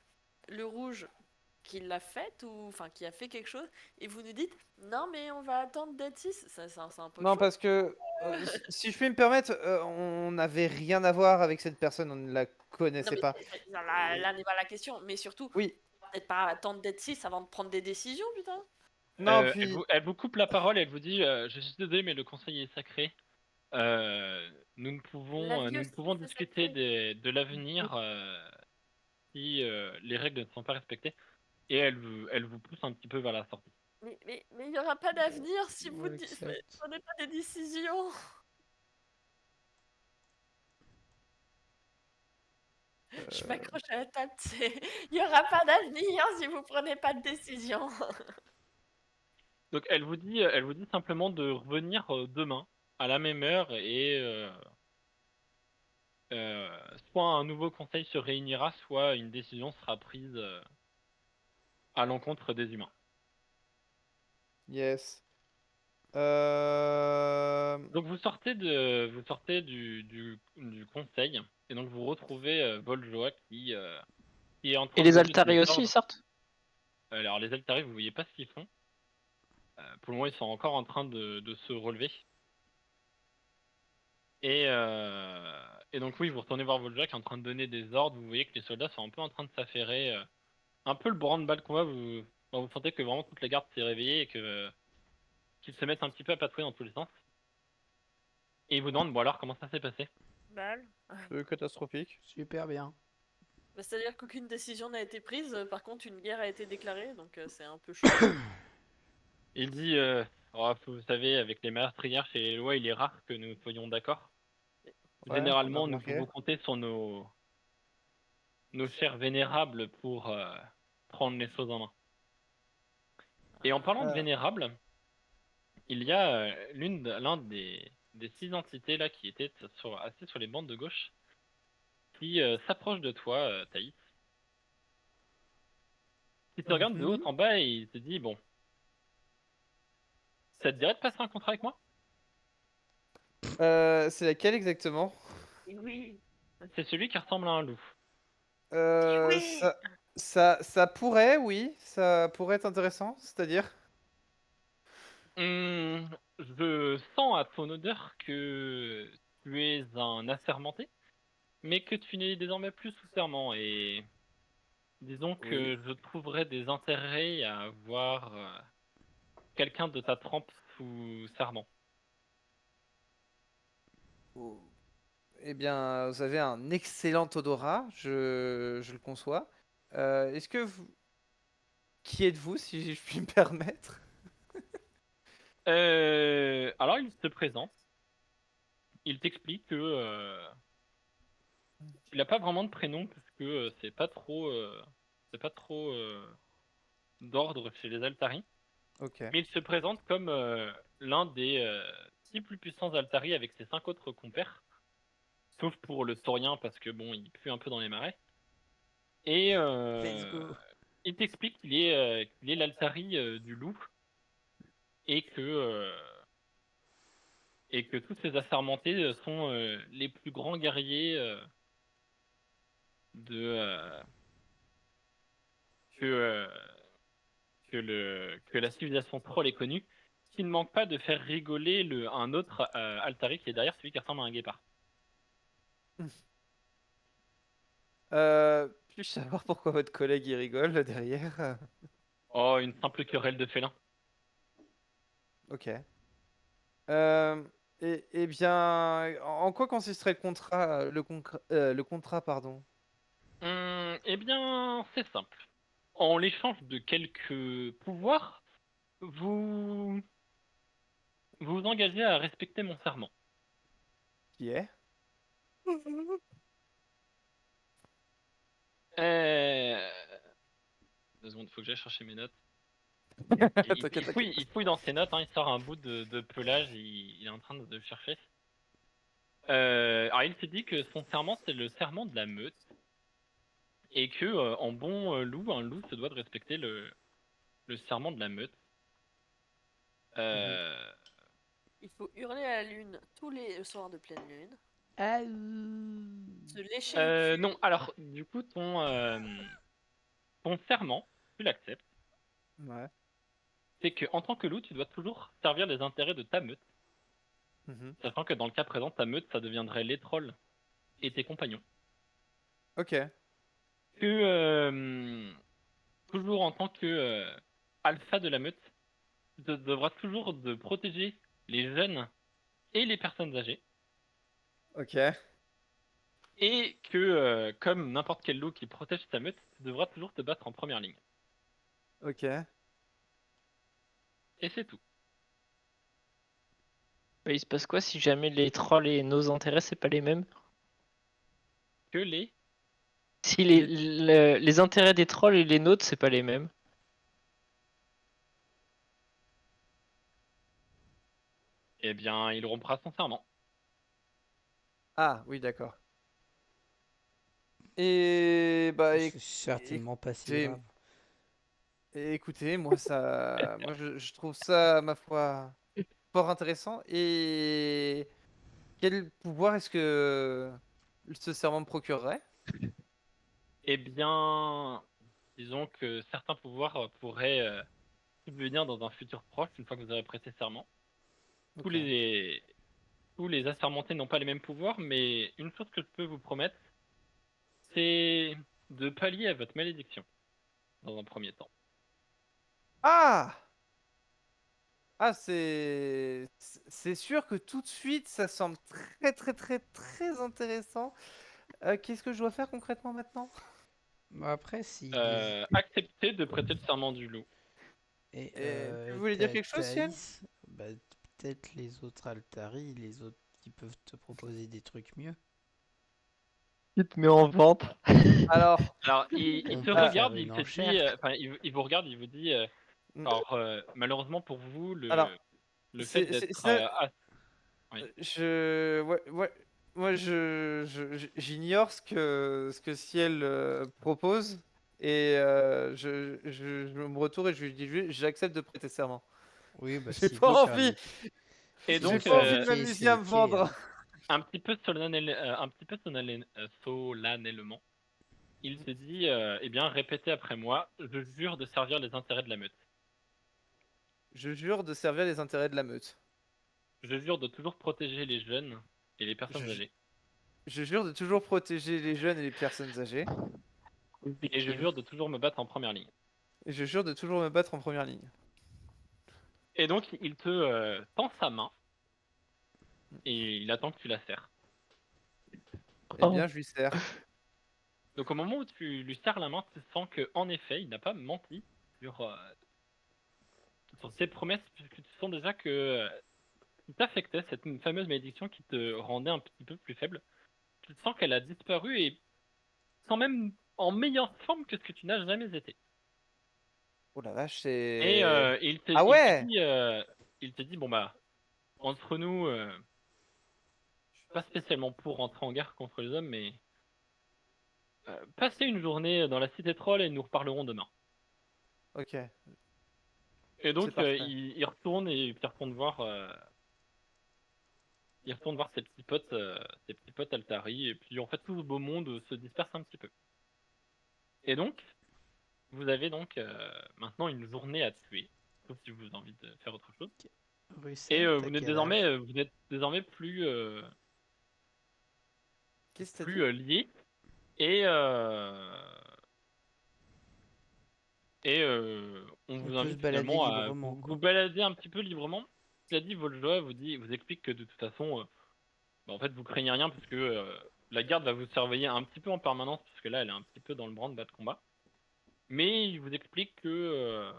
le rouge qui l'a faite ou enfin qui a fait quelque chose et vous nous dites non mais on va attendre Dead 6, c'est un peu Non, chaud. parce que, si je puis me permettre, on n'avait rien à voir avec cette personne, on ne la Non connaissait mais pas. là n'est pas la question, mais surtout Oui, peut-être pas attendre Dead 6 avant de prendre des décisions putain. non, puis... Elle vous coupe la parole, elle vous dit je suis désolé, mais le conseil est sacré. La vie Nous ne aussi pouvons c'est discuter sacré. de l'avenir si les règles ne sont pas respectées. Et elle vous pousse un petit peu vers la sortie. Mais il n'y aura pas d'avenir si vous Well accept. prenez pas des décisions. Je m'accroche à la table, il n'y aura pas d'avenir si vous prenez pas de décision. Donc elle vous dit simplement de revenir demain à la même heure et soit un nouveau conseil se réunira, soit une décision sera prise à l'encontre des humains. Yes. Donc vous sortez du conseil et donc vous retrouvez Voljoa qui est en Et train de les donner Altari des aussi, ils ordres. sortent? Alors les Altari, vous voyez pas ce qu'ils font. Pour le moment, ils sont encore en train de se relever. Et donc oui, vous retournez voir Volja qui est en train de donner des ordres. Vous voyez que les soldats sont un peu en train de s'affairer. Un peu le branle-bas de combat. Vous sentez que vraiment toute la garde s'est réveillée et qu'ils qu'ils se mettent un petit peu à patrouiller dans tous les sens. Et ils vous demandent, bon alors, comment ça s'est passé? Mal. Catastrophique. Super bien. Bah, c'est-à-dire qu'aucune décision n'a été prise, par contre une guerre a été déclarée, donc c'est un peu chaud. Il dit, oh, vous savez, avec les matriarches et les lois, il est rare que nous soyons d'accord. Ouais, on a Généralement, nous remarqué. pouvons compter sur nos chers vénérables pour prendre les choses en main. Et en parlant de Ah. vénérables, il y a l'un des 6 entités là qui étaient assis sur les bandes de gauche qui s'approche de toi, Thaïs. Qui te regarde de haut Mhm. en bas et il te dit, bon, ça te dirait de passer un contrat avec moi? C'est laquelle exactement? Oui. C'est celui qui ressemble à un loup. Oui. Ça pourrait, oui, ça pourrait être intéressant, c'est-à-dire? Je sens à ton odeur que tu es un assermenté, mais que tu n'es désormais plus sous serment. Et disons Oui. que je trouverais des intérêts à avoir quelqu'un de ta trempe sous serment. Oh. Eh bien, vous avez un excellent odorat, je le conçois. Est-ce que vous... Qui êtes-vous, si je puis me permettre? Alors il se présente, il t'explique que il n'a pas vraiment de prénom parce que c'est pas trop d'ordre chez les Altari. Ok. Mais il se présente comme l'un des 6 plus puissants Altari avec ses 5 autres compères, sauf pour le Saurien parce que bon, il pue un peu dans les marais. Et Let's go. il t'explique qu'il est l'Altari du loup et que tous ces assermentés sont les plus grands guerriers de que que la civilisation troll ait connue, qui ne manque pas de faire rigoler un autre Altari qui est derrière, celui qui ressemble à un guépard. Puis-je savoir pourquoi votre collègue y rigole derrière? Oh, une simple querelle de félin. Ok. Euh, eh bien, en quoi consisterait le contrat, pardon? Eh bien, c'est simple. En l'échange de quelques pouvoirs, vous vous engagez à respecter mon serment. Qui est? Euh... 2 secondes, faut que j'aille chercher mes notes. T'inquiète, Il t'inquiète. fouille dans ses notes, hein, il sort un bout de pelage, il est en train de le chercher. Alors il se dit que son serment, c'est le serment de la meute, et que en bon loup, un loup se doit de respecter le serment de la meute. Mhm. Euh, Il faut hurler à la lune tous les soirs de pleine lune, Ah, se lécher le cul. non, alors du coup, ton serment, tu l'acceptes, Ouais. c'est que en tant que loup, tu dois toujours servir les intérêts de ta meute, Mhm. sachant que dans le cas présent, ta meute, ça deviendrait les trolls et tes compagnons. Ok. Que toujours en tant que alpha de la meute, tu devras toujours de protéger les jeunes et les personnes âgées, Ok. et que comme n'importe quel loup qui protège ta meute, tu devras toujours te battre en première ligne. Ok. Et c'est tout. Bah, il se passe quoi si jamais les trolls et nos intérêts, c'est pas les mêmes? Que les Si Les- les intérêts des trolls et les nôtres, c'est pas les mêmes. Eh bien, il rompra son serment. Ah, oui, d'accord. Et bah c'est certainement pas si écoutez, grave. moi je trouve ça ma foi fort intéressant. Et quel pouvoir est-ce que ce serment me procurerait? Eh bien, disons que certains pouvoirs pourraient subvenir dans un futur proche, une fois que vous aurez prêté serment. Tous Ok. les, tous les assermentés n'ont pas les mêmes pouvoirs, mais une chose que je peux vous promettre, c'est de pallier à votre malédiction, dans un premier temps. Ah! Ah, c'est sûr que tout de suite, ça semble très, très, très, très intéressant. Qu'est-ce que je dois faire concrètement maintenant? Bon, après, si Accepter de prêter le serment du loup. et Tu voulais dire quelque chose, Ciel? Thaïs, bah, peut-être les autres Altari, les autres qui peuvent te proposer des trucs mieux. Il te met en vente. Alors, Alors, il On te peut Ah. faire regarde, une il te enchère. dit, enfin, il vous regarde, il vous dit, mm, alors, malheureusement pour vous, alors, le fait d'être, oui. ouais, moi, j'ignore ce que Ciel propose et je me retourne et je lui dis juste, j'accepte de prêter serment. Oui, bah J'ai s'il veut pas faire envie, Et s'il veut j'ai donc, pas faire envie de niquer, m'amuser c'est à me ok, hein. vendre. un petit peu solennellement, il te dit, eh bien, répétez après moi, je jure de servir les intérêts de la meute. Je jure de servir les intérêts de la meute. Je jure de toujours protéger les jeunes et les personnes Je, âgées. je jure de toujours protéger les jeunes et les personnes âgées. Et je jure de toujours me battre en première ligne. Et je jure de toujours me battre en première ligne. Et donc, il te tend sa main et il attend que tu la serres. Eh Oh. bien, je lui sers. Donc, au moment où tu lui serres la main, tu sens que, en effet, il n'a pas menti sur, sur ses promesses, puisque tu sens déjà que il t'affectait cette fameuse malédiction qui te rendait un petit peu plus faible. Tu sens qu'elle a disparu et sans même en meilleure forme que ce que tu n'as jamais été. Oh la vache, Et c'est... Ah ouais! il te dit, bon bah, entre nous, je suis pas spécialement pour rentrer en guerre contre les hommes, mais passez une journée dans la cité troll et nous reparlerons demain. Ok, Et c'est donc, parfait. il retourne et puis il retourne voir ses petits potes Altari, et puis en fait tout ce beau monde se disperse un petit peu. Et donc, vous avez donc maintenant une journée à tuer, sauf si vous avez envie de faire autre chose. Et Russell, t'as quel âge? vous n'êtes désormais Qu'est-ce que t'as plus dit? liés. Et, on On vous peut se invite balader finalement à librement, vous quoi. balader un petit peu librement. Cela dit, Voljoa vous explique que de toute façon, bah, en fait, vous craignez rien parce que la garde va vous surveiller un petit peu en permanence, parce que là, elle est un petit peu dans le branle-bas de combat. Mais il vous explique que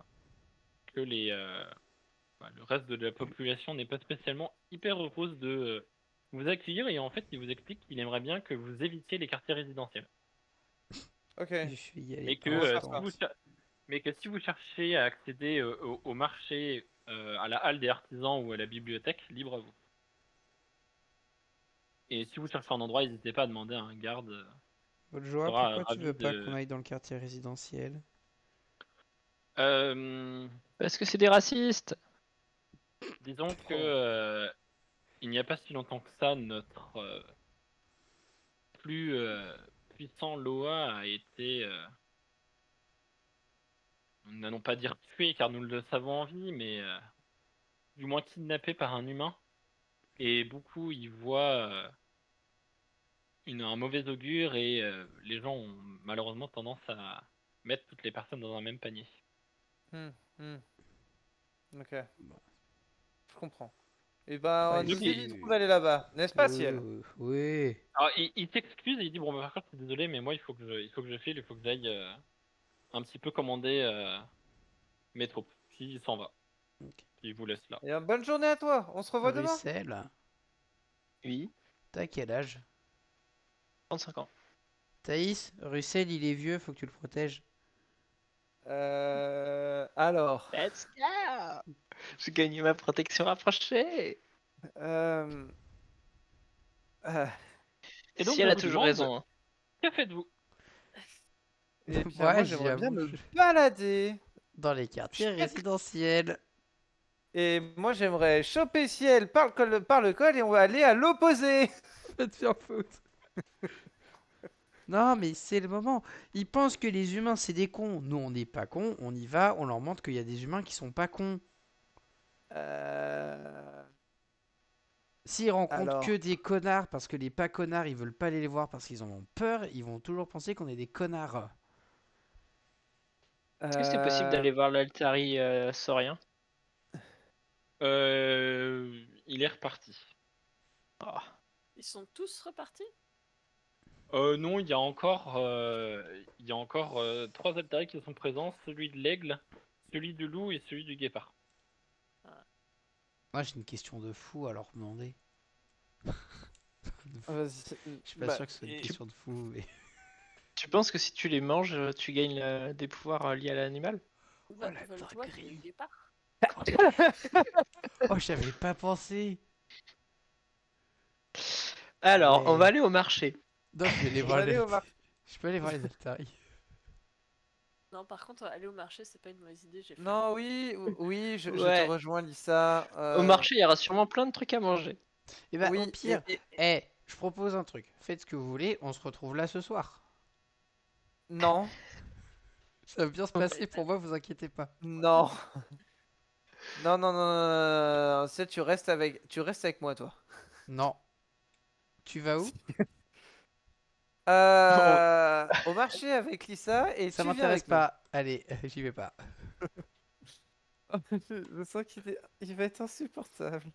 le reste de la population n'est pas spécialement hyper heureuse de vous accueillir, et en fait, il vous explique qu'il aimerait bien que vous évitiez les quartiers résidentiels. Ok, Je vais y aller Mais que, on va faire instant. ça. si vous cherchez à accéder au marché, à la halle des artisans ou à la bibliothèque, libre à vous. Et si vous cherchez un endroit, n'hésitez pas à demander à un garde. Votre Il joie, sera pourquoi tu ravi veux pas qu'on de. aille dans le quartier résidentiel? Euh, Parce que c'est des racistes. disons que Oh. il n'y a pas si longtemps que ça, notre plus puissant Loa a été, n'allons pas dire tué car nous le savons en vie, mais du moins kidnappé par un humain. Et beaucoup y voient un mauvais augure, et les gens ont malheureusement tendance à mettre toutes les personnes dans un même panier. Hmm, hmm. Ok, je comprends. Et ben, Ouais, Donc, nous éviterons c'est... d'aller là-bas, n'est-ce pas, Ciel? Oui. alors, il s'excuse et il dit bon, bah, par contre, désolé, mais moi, il faut que je file, il faut que j'aille un petit peu commander mes troupes. Puis il s'en va. Ok. Puis il vous laisse là. Et ben, bonne journée à toi, on se revoit demain. Russell, Oui, t'as quel âge? 35 ans. Thaïs, Russell, il est vieux, faut que tu le protèges. Alors, Let's go! J'ai gagné ma protection rapprochée. euh, euh, Et donc, Si je elle a vous toujours demande, raison, hein. que faites-vous? eh bien, moi, Ouais, j'aimerais bien j'avoue. me balader. Dans les quartiers résidentiels. Et moi, j'aimerais choper Ciel par le col et on va aller à l'opposé. Va te faire foutre. Non, mais c'est le moment. Ils pensent que les humains, c'est des cons. Nous, on n'est pas cons. On y va, on leur montre qu'il y a des humains qui sont pas cons. Euh, S'ils rencontrent que Alors, des connards parce que les pas connards, ils veulent pas aller les voir parce qu'ils en ont peur, ils vont toujours penser qu'on est des connards. Est-ce que c'est possible euh, d'aller voir l'Altari saurien? Il est reparti. Ah. Ils sont tous repartis? Non, il y a encore 3 Altaï qui sont présents, celui de l'aigle, celui du loup et celui du guépard. Moi j'ai une question de fou à leur demander. Vas-y, Je suis pas bah, sûr que ce soit une et- question de fou, mais. Tu penses que si tu les manges, tu gagnes des pouvoirs liés à l'animal? Oh, la Voljoie, c'est le dinguerie. guépard. Oh, j'avais pas pensé. Alors, on Ouais. va aller au marché. Non, je vais aller On voir va aller les. au marché. Je peux aller voir les Altari. Non, par contre, aller au marché, c'est pas une mauvaise idée, j'ai faim. Non, oui, je te Ouais. rejoins, Lisa. Au marché, il y aura sûrement plein de trucs à manger. Et bah, au Oui, pire, je propose un truc. Faites ce que vous voulez, on se retrouve là ce soir. non, Ça va bien se passer pour moi, vous inquiétez pas. non, non. Tu sais, tu restes avec moi, toi. Non. Tu vas où? Au marché avec Lisa et Ça tu viens m'intéresse avec nous. pas. Allez, j'y vais pas. Je sens il va être insupportable.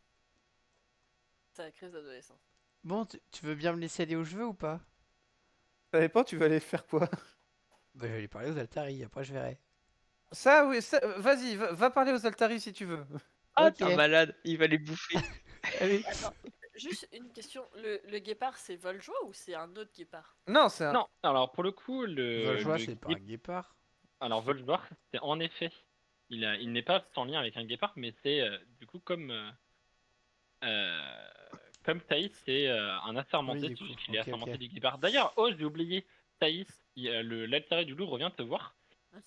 C'est la crise d'adolescence. Bon, tu veux bien me laisser aller où je veux ou pas? Ça dépend, tu vas aller faire quoi? Bah, je vais aller parler aux Altari, après je verrai. Ça, oui, vas-y, va parler aux Altari si tu veux. Ah, Ok. t'es un malade, il va les bouffer. Allez. Attends, juste une question. Le guépard, c'est Voljoie ou c'est un autre guépard? Non, c'est un. Non, alors pour le coup, Voljoie, c'est pas un guépard. alors Volvar, c'est en effet, il n'est pas sans lien avec un guépard, mais c'est du coup euh, comme Thaïs, c'est un assermenté, Oui, du c'est coup. juste qu'il est Ok, assermenté ok. du guépard. D'ailleurs, oh, j'ai oublié, Thaïs, l'altéré du loup revient te voir.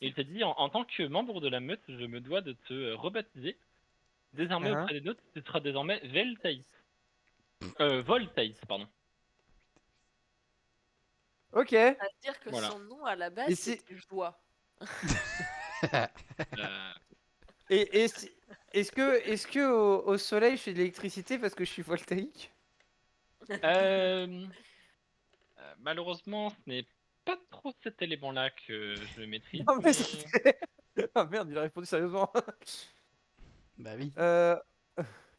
Et il te dit, en tant que membre de la meute, je me dois de te rebaptiser. Désormais Hein. auprès des nôtres, ce sera désormais Vel Thaïs. Vol Thaïs, pardon. Ok. À dire que Voilà. son nom à la Et base, si- c'était Joie. Euh, Et est-ce que au soleil je fais de l'électricité parce que je suis voltaïque? euh, malheureusement, ce n'est pas trop cet élément-là que je maîtrise. Non mais mais- ah merde, il a répondu sérieusement. Bah oui. Euh,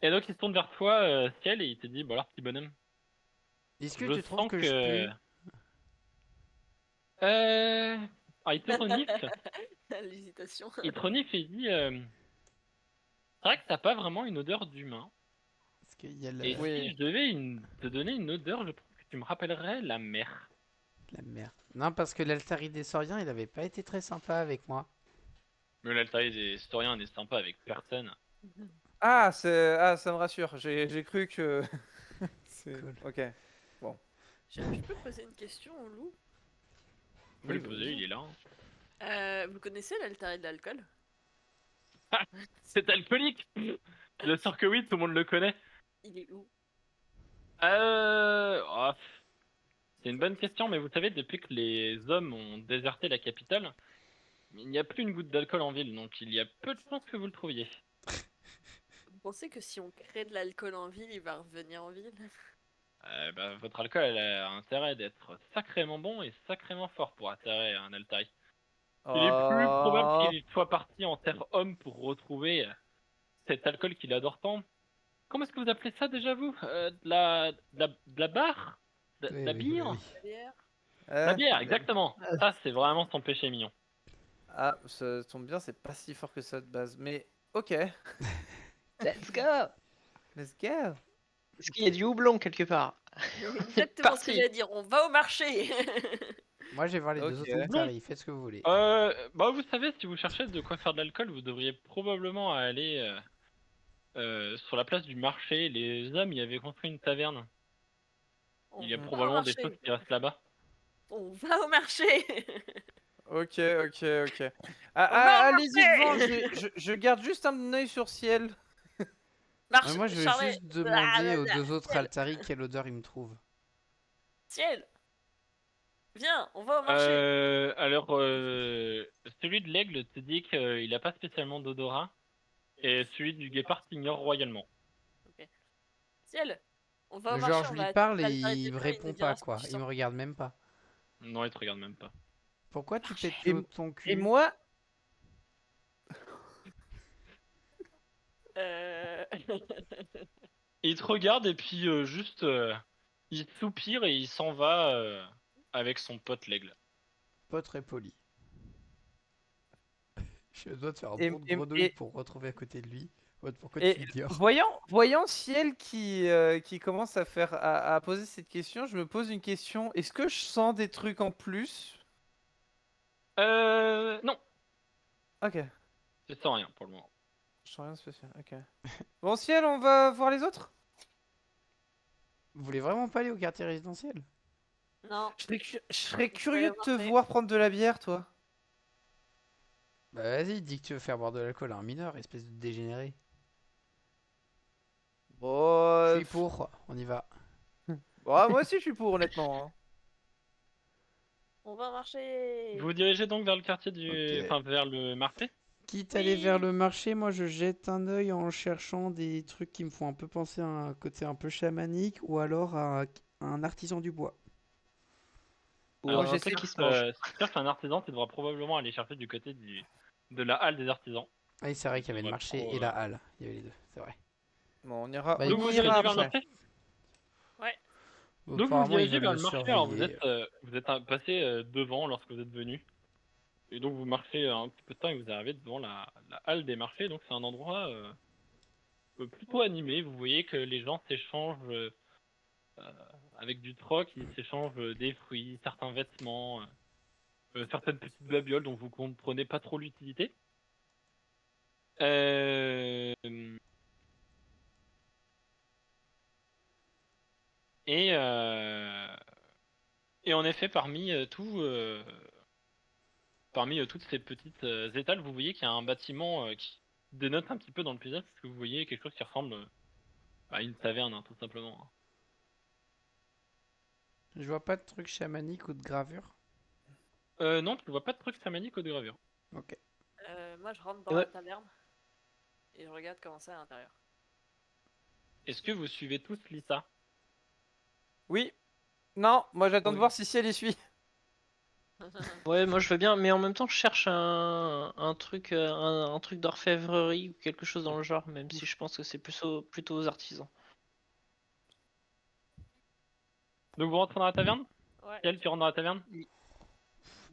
Et donc il se tourne vers toi, Ciel, et il te dit, bon alors petit bonhomme, Est-ce que je tu trouves sens que je que... pue? Alors il te renifle, L'hésitation. il te renifle et il dit, c'est vrai que t'as pas vraiment une odeur d'humain. Parce qu'il y a Et Oui. si je devais te donner une odeur, je pense que tu me rappellerais la mer. la merde. Non, parce que l'Altari des Sauriens, il avait pas été très sympa avec moi. Mais l'altérité des historiens n'est sympa avec personne. Ça me rassure. J'ai cru que c'est Cool. ok. Je peux poser une question au loup? Vous pouvez Oui, le poser, il est là. Hein. Vous connaissez l'altari de l'alcool? C'est alcoolique. Bien sûr que oui, tout le monde le connaît. Il est où? Oh, c'est une bonne question, mais vous savez, depuis que les hommes ont déserté la capitale, il n'y a plus une goutte d'alcool en ville, donc il y a peu de chances que vous le trouviez. Vous pensez que si on crée de l'alcool en ville, il va revenir en ville? Votre alcool elle a intérêt d'être sacrément bon et sacrément fort pour atterrir un Altaï. Il est plus probable Oh. qu'il soit parti en terre homme pour retrouver cet alcool qu'il adore tant. Comment est-ce que vous appelez ça déjà vous de la barre de la Oui, oui, bière oui. La bière? La bière, exactement. Ça, c'est vraiment son péché mignon. Ah, ça tombe bien, c'est pas si fort que ça de base. Mais ok, Let's go! let's go. Est-ce qu'il y a du houblon quelque part? Exactement ce que parti. j'allais dire. On va au marché. Moi, je vais voir les deux Ok. autres Altari. Faites ce que vous voulez. Vous savez, si vous cherchez de quoi faire de l'alcool, vous devriez probablement aller sur la place du marché. Les hommes y avaient construit une taverne. On Il y a va au probablement des marché. choses qui restent là-bas. On va au marché. Ok. On va au Allez-y devant, marché. je garde juste un œil sur ciel. Marche, Moi, je veux Charlet. juste demander aux deux autres Ciel. Altari quelle odeur ils me trouvent. Ciel. Viens, on va au marché. Celui de l'aigle te dit qu'il n'a pas spécialement d'odorat. Et celui du guépard t'ignore royalement. Ciel. On va au Genre, marché. je On lui va parle et l'altari des il me dieux, répond nous pas, dira ce que quoi. tu Il sens. me regarde même pas. Non, il te regarde même pas. Pourquoi tu pètes Et- ton cul? Et moi, Euh, Il te regarde et puis juste il soupire et il s'en va avec son pote l'aigle. Pas très poli. Je dois te faire un Et, bond de et, grenouille et, pour retrouver à côté de lui. Ouais, pourquoi tu et l'ignores? voyant Ciel qui commence à poser cette question, je me pose une question. Est-ce que je sens des trucs en plus? Non, Ok, je sens rien pour le moment. je sens rien de spécial. Ok. Bon, Ciel, on va voir les autres? Vous voulez vraiment pas aller au quartier résidentiel? Non, Je serais il faut aller curieux au de te marché. voir prendre de la bière, toi. Bah vas-y, dis que tu veux faire boire de l'alcool à un mineur, espèce de dégénéré. Je Bon, suis pour, on y va. bon, moi aussi je suis pour, honnêtement, hein. On va marcher. Vous vous dirigez donc vers le quartier Ok. enfin vers le marché. Quitte à aller vers Oui. le marché, moi je jette un œil en cherchant des trucs qui me font un peu penser à un côté un peu chamanique ou alors à un artisan du bois. Moi Alors Ou un truc j'essaie. qui se mange. si tu cherches un artisan, tu devras probablement aller chercher du côté de la halle des artisans. Ah oui, c'est vrai Donc qu'il y tu avait le devrais marché et la halle. Il y avait les deux, c'est vrai. Bon, Bah Donc on vous vous y écoutez, ira dirigez vers le après. marché. Ouais. Donc vous vous apparemment ils dirigez veulent vers me le marché. Alors surveiller. vous êtes passé devant lorsque vous êtes venu. Et donc vous marchez un petit peu de temps et vous arrivez devant la halle des marchés. Donc c'est un endroit plutôt animé. Vous voyez que les gens s'échangent euh, avec du troc, ils s'échangent des fruits, certains vêtements, certaines petites babioles dont vous comprenez pas trop l'utilité. Euh, et, euh, et en effet, parmi toutes ces petites étals, vous voyez qu'il y a un bâtiment qui dénote un petit peu dans le paysage, parce que vous voyez quelque chose qui ressemble à une taverne, hein, tout simplement, hein. Je vois pas de truc chamanique ou de gravure. Non, tu vois pas de trucs chamaniques ou de gravure. Ok. Moi, je rentre Et dans ouais. la taverne et je regarde comment c'est à l'intérieur. Est-ce que vous suivez tous Lisa? Oui. Non, moi j'attends de Ouais. voir si elle y suit. Ouais, moi je veux bien, mais en même temps je cherche un truc d'orfèvrerie ou quelque chose dans le genre, même si je pense que c'est plutôt aux artisans. Donc vous rentrez dans la taverne? Ouais. Quel tu rentres dans la taverne?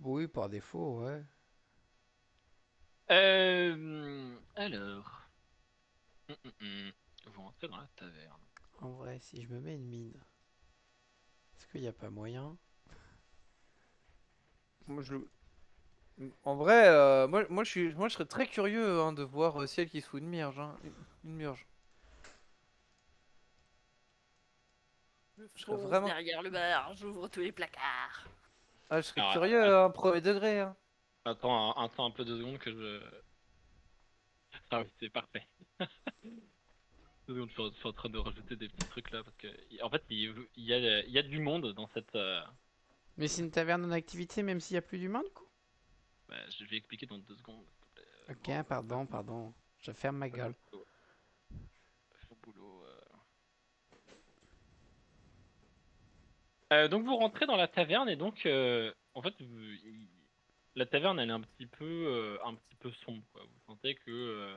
Oui, par défaut, ouais. Alors. Vous rentrez dans la taverne. En vrai, si je me mets une mine, est-ce qu'il n'y a pas moyen? Moi, En vrai, moi je serais très curieux hein, de voir si elle qui se fout une mierge, hein. Une murge. Je Je serais fonce vraiment. derrière le bar, j'ouvre tous les placards. Ah, je serais Alors, curieux, hein, premier degré, hein. attends un peu 2 secondes que je. Ah oui, c'est parfait. 2 secondes, je suis en train de rajouter des petits trucs là parce que en fait il y a du monde dans cette. Mais c'est une taverne en activité même s'il n'y a plus d'humains du coup? Bah, je vais expliquer dans 2 secondes, s'il te plaît. Ok, pardon. Je ferme ma Fais ton gueule. boulot. Fais ton boulot. Donc vous rentrez dans la taverne et donc en fait la taverne elle est un petit peu sombre quoi. Vous sentez que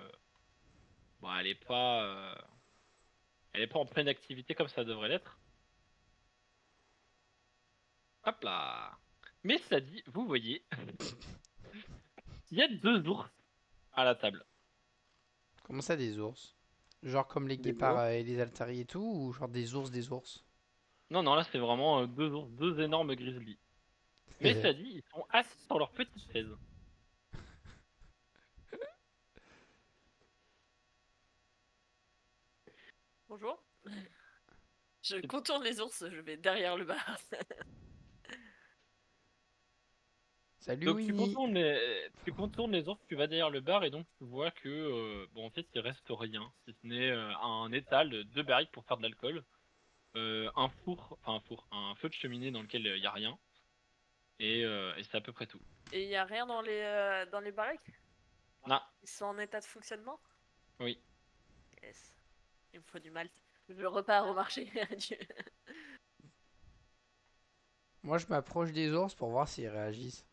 bon, elle est pas en pleine activité comme ça devrait l'être. Hop là. Mais ça dit, vous voyez, il y a 2 ours à la table. Comment ça des ours? Genre comme les Des guépards ours. et les altaris et tout, ou genre des ours des ours? Non, non, là c'est vraiment 2 ours, 2 énormes grizzlies. Mais ça dit, ils sont assis sur leur petite chaise. Bonjour. Je contourne les ours, je vais derrière le bar. Salut Donc Winnie! tu contournes les ours, tu vas derrière le bar et donc tu vois que bon en fait il reste rien, si ce n'est un étal, 2 barriques pour faire de l'alcool, un feu de cheminée dans lequel il y a rien et c'est à peu près tout. Et il y a rien dans les barriques? Ah, Ils sont en état de fonctionnement? oui. Yes. Il me faut du malt. Je repars au marché. Adieu. Moi je m'approche des ours pour voir s'ils réagissent.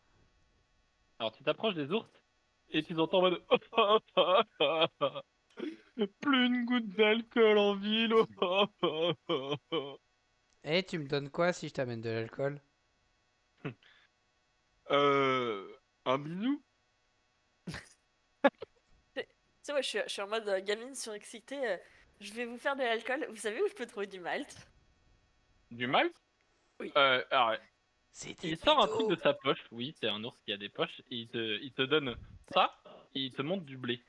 Alors tu t'approches des ours et tu entends en mode Plus une goutte d'alcool en ville. Eh, tu me donnes quoi si je t'amène de l'alcool? Un bisou? Tu sais, moi, je suis en mode gamine surexcitée. Je vais vous faire de l'alcool. Vous savez où je peux trouver du malt? Du mal? Oui. Alors, C'est des il sort un truc de pédos. sa poche. Oui, c'est un ours qui a des poches. Et il te donne ça. Et il te montre du blé.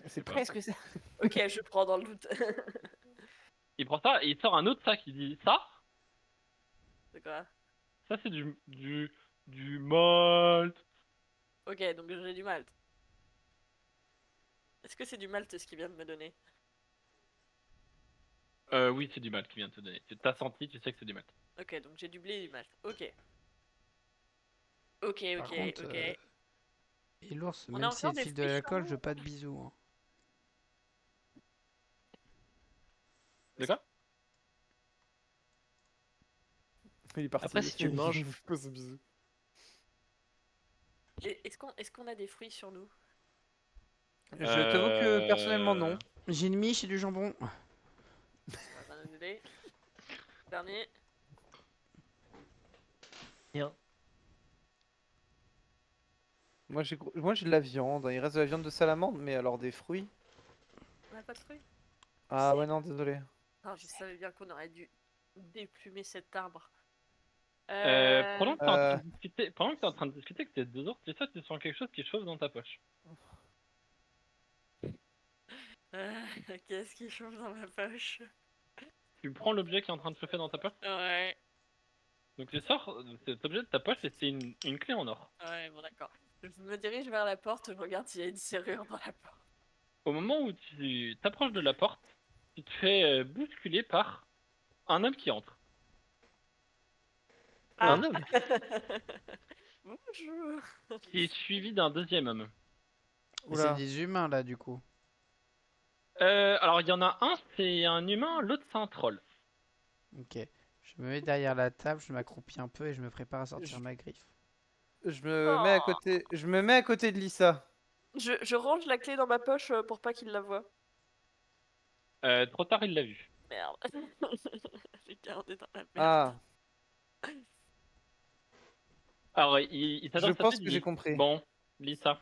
C'est quoi presque ça. Ok, je prends dans le doute. Il prend ça et il sort un autre sac. Il dit ça, C'est quoi? ça c'est du malt. Ok, donc j'ai du malt. Est-ce que c'est du malt ce qu'il vient de me donner? Oui, c'est du malt qu'il vient de te donner. Tu t'as senti, tu sais que c'est du malt. Ok, donc j'ai du blé et du malt. Ok. Ok, Par ok, contre, ok. et l'ours, On a même encore s'il te des file de fruits sur l'alcool, je nous? veux pas de bisous, hein. De quoi? Il est parti. Après, si tu le manges. Il pose un bisou. Est-ce qu'on a des fruits sur nous? Je t'avoue que personnellement, non. J'ai une miche et du jambon. On va nous aider. Dernier. Rien. Moi, j'ai de la viande. Il reste de la viande de salamandre, mais alors des fruits. On n'a pas de fruits? Ah ouais, non, désolé. Ah, je savais bien qu'on aurait dû déplumer cet arbre. Pendant que t'es en train Euh, de discuter, pendant que t'es en train de discuter que t'es deux ours, tu sais, tu sens quelque chose qui chauffe dans ta poche. euh, Qu'est-ce qui chauffe dans ma poche? Tu prends l'objet qui est en train de chauffer dans ta poche. Ouais, Donc tu sors cet objet de ta poche et c'est une clé en or. ouais, bon d'accord. Je me dirige vers la porte, je regarde s'il y a une serrure dans la porte. Au moment où tu t'approches de la porte, tu te fais bousculer par un homme qui entre. Ah. Un homme. Bonjour. Qui est suivi d'un deuxième homme. Mais c'est Oula. des humains là, du coup. Alors il y en a un, c'est un humain, l'autre c'est un troll. Ok. Je me mets derrière la table, je m'accroupis un peu et je me prépare à sortir Je, ma griffe. je me mets à Oh. côté. Je me mets à côté de Lisa. Je range la clé dans ma poche pour pas qu'il la voie. Trop tard, il l'a vu. Merde. J'ai gardé dans la merde. Ah, Alors il je s'adresse à toi, pense il que j'ai dit compris. bon, Lisa,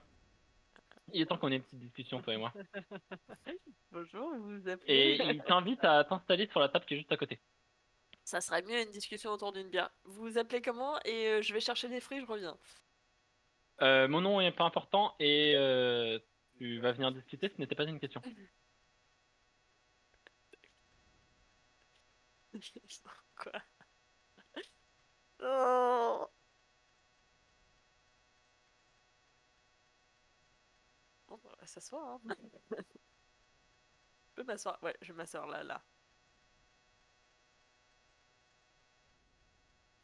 il est temps qu'on ait une petite discussion, toi et moi. Bonjour, vous vous Et appelez? il t'invite à t'installer sur la table qui est juste à côté. Ça serait mieux une discussion autour d'une bière. Vous vous appelez comment? Et je vais chercher des fruits, je reviens. Mon nom est pas important et tu vas venir discuter, ce n'était pas une question. Quoi? Oh. Bon, on va s'asseoir, hein. Je peux m'asseoir. Ouais, je vais m'asseoir là, là.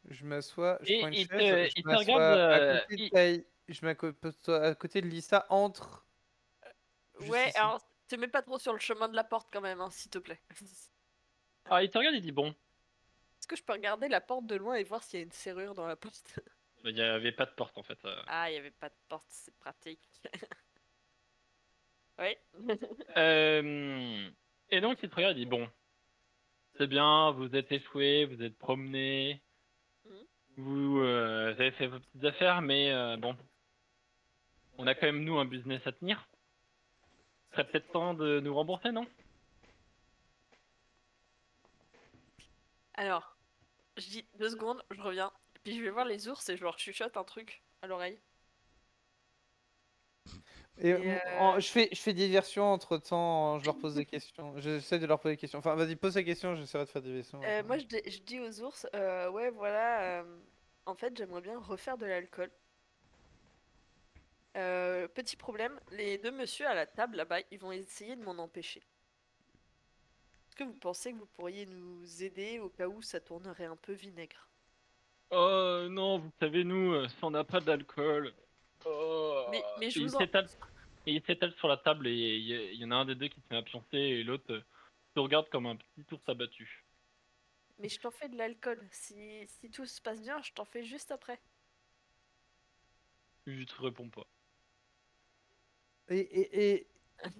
Je m'assois, je prends Et une chaise, je il te regarde, m'assois à côté de je m'assois à côté de Lisa entre juste Ouais, ici. alors, te mets pas trop sur le chemin de la porte quand même, hein, s'il te plaît. alors il te regarde et dit bon, Est-ce que je peux regarder la porte de loin et voir s'il y a une serrure dans la porte? il n'y avait pas de porte en fait. Ah, il y avait pas de porte, c'est pratique. Oui. Euh, et donc il te regarde et dit bon, c'est bien, vous êtes échoué, vous êtes promené, Mhm. vous avez fait vos petites affaires, mais bon, on a quand même nous un business à tenir. Ce serait peut-être temps de nous rembourser, non? Alors, je dis 2 secondes, je reviens. Puis je vais voir les ours et je leur chuchote un truc à l'oreille. Et Et je fais diversion entre temps, je leur pose des questions. J'essaie de leur poser des questions. Enfin, vas-y, pose la question, j'essaierai de faire des questions. moi, je dis aux ours, ouais, voilà, en fait, j'aimerais bien refaire de l'alcool. Petit problème, les deux messieurs à la table là-bas, ils vont essayer de m'en empêcher. Est-ce que vous pensez que vous pourriez nous aider au cas où ça tournerait un peu vinaigre? Oh non, vous savez, nous, si on n'a pas d'alcool. Oh. Mais je Et vous en... il s'étale sur la table et il y en a un des deux qui se met à pioncer et l'autre te regarde comme un petit ours abattu. Mais je t'en fais de l'alcool. Si tout se passe bien, je t'en fais juste après. Je te réponds pas. Et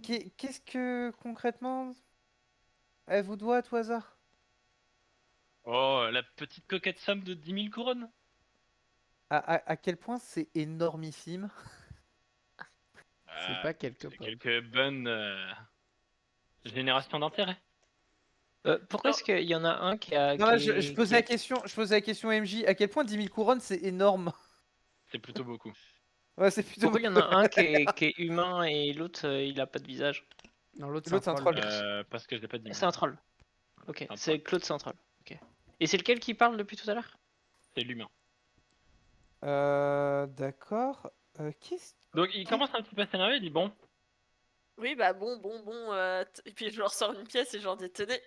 qu'est-ce que concrètement elle vous doit à tout hasard? Oh, la petite coquette somme de 10 000 couronnes. À quel point c'est énormissime? C'est pas quelque C'est part. quelques bonnes générations d'intérêt. Pourquoi est-ce qu'il y en a un qui a. Non, là, je posais je posais la question à MJ. À quel point 10 000 couronnes c'est énorme? C'est plutôt beaucoup. Ouais, c'est plutôt. Pourquoi il y en a un qui est humain et l'autre il a pas de visage? Non, l'autre, c'est un L'autre, c'est un troll. troll. Parce que j'ai pas dit. C'est un troll. Ok, Un c'est troll. Claude, c'est un troll. Ok. Et c'est lequel qui parle depuis tout à l'heure? C'est l'humain. D'accord. Qu'est-ce Donc il commence un petit peu à s'énerver, il dit bon, Oui, bah bon. Et puis je leur sors une pièce et je leur dis tenez.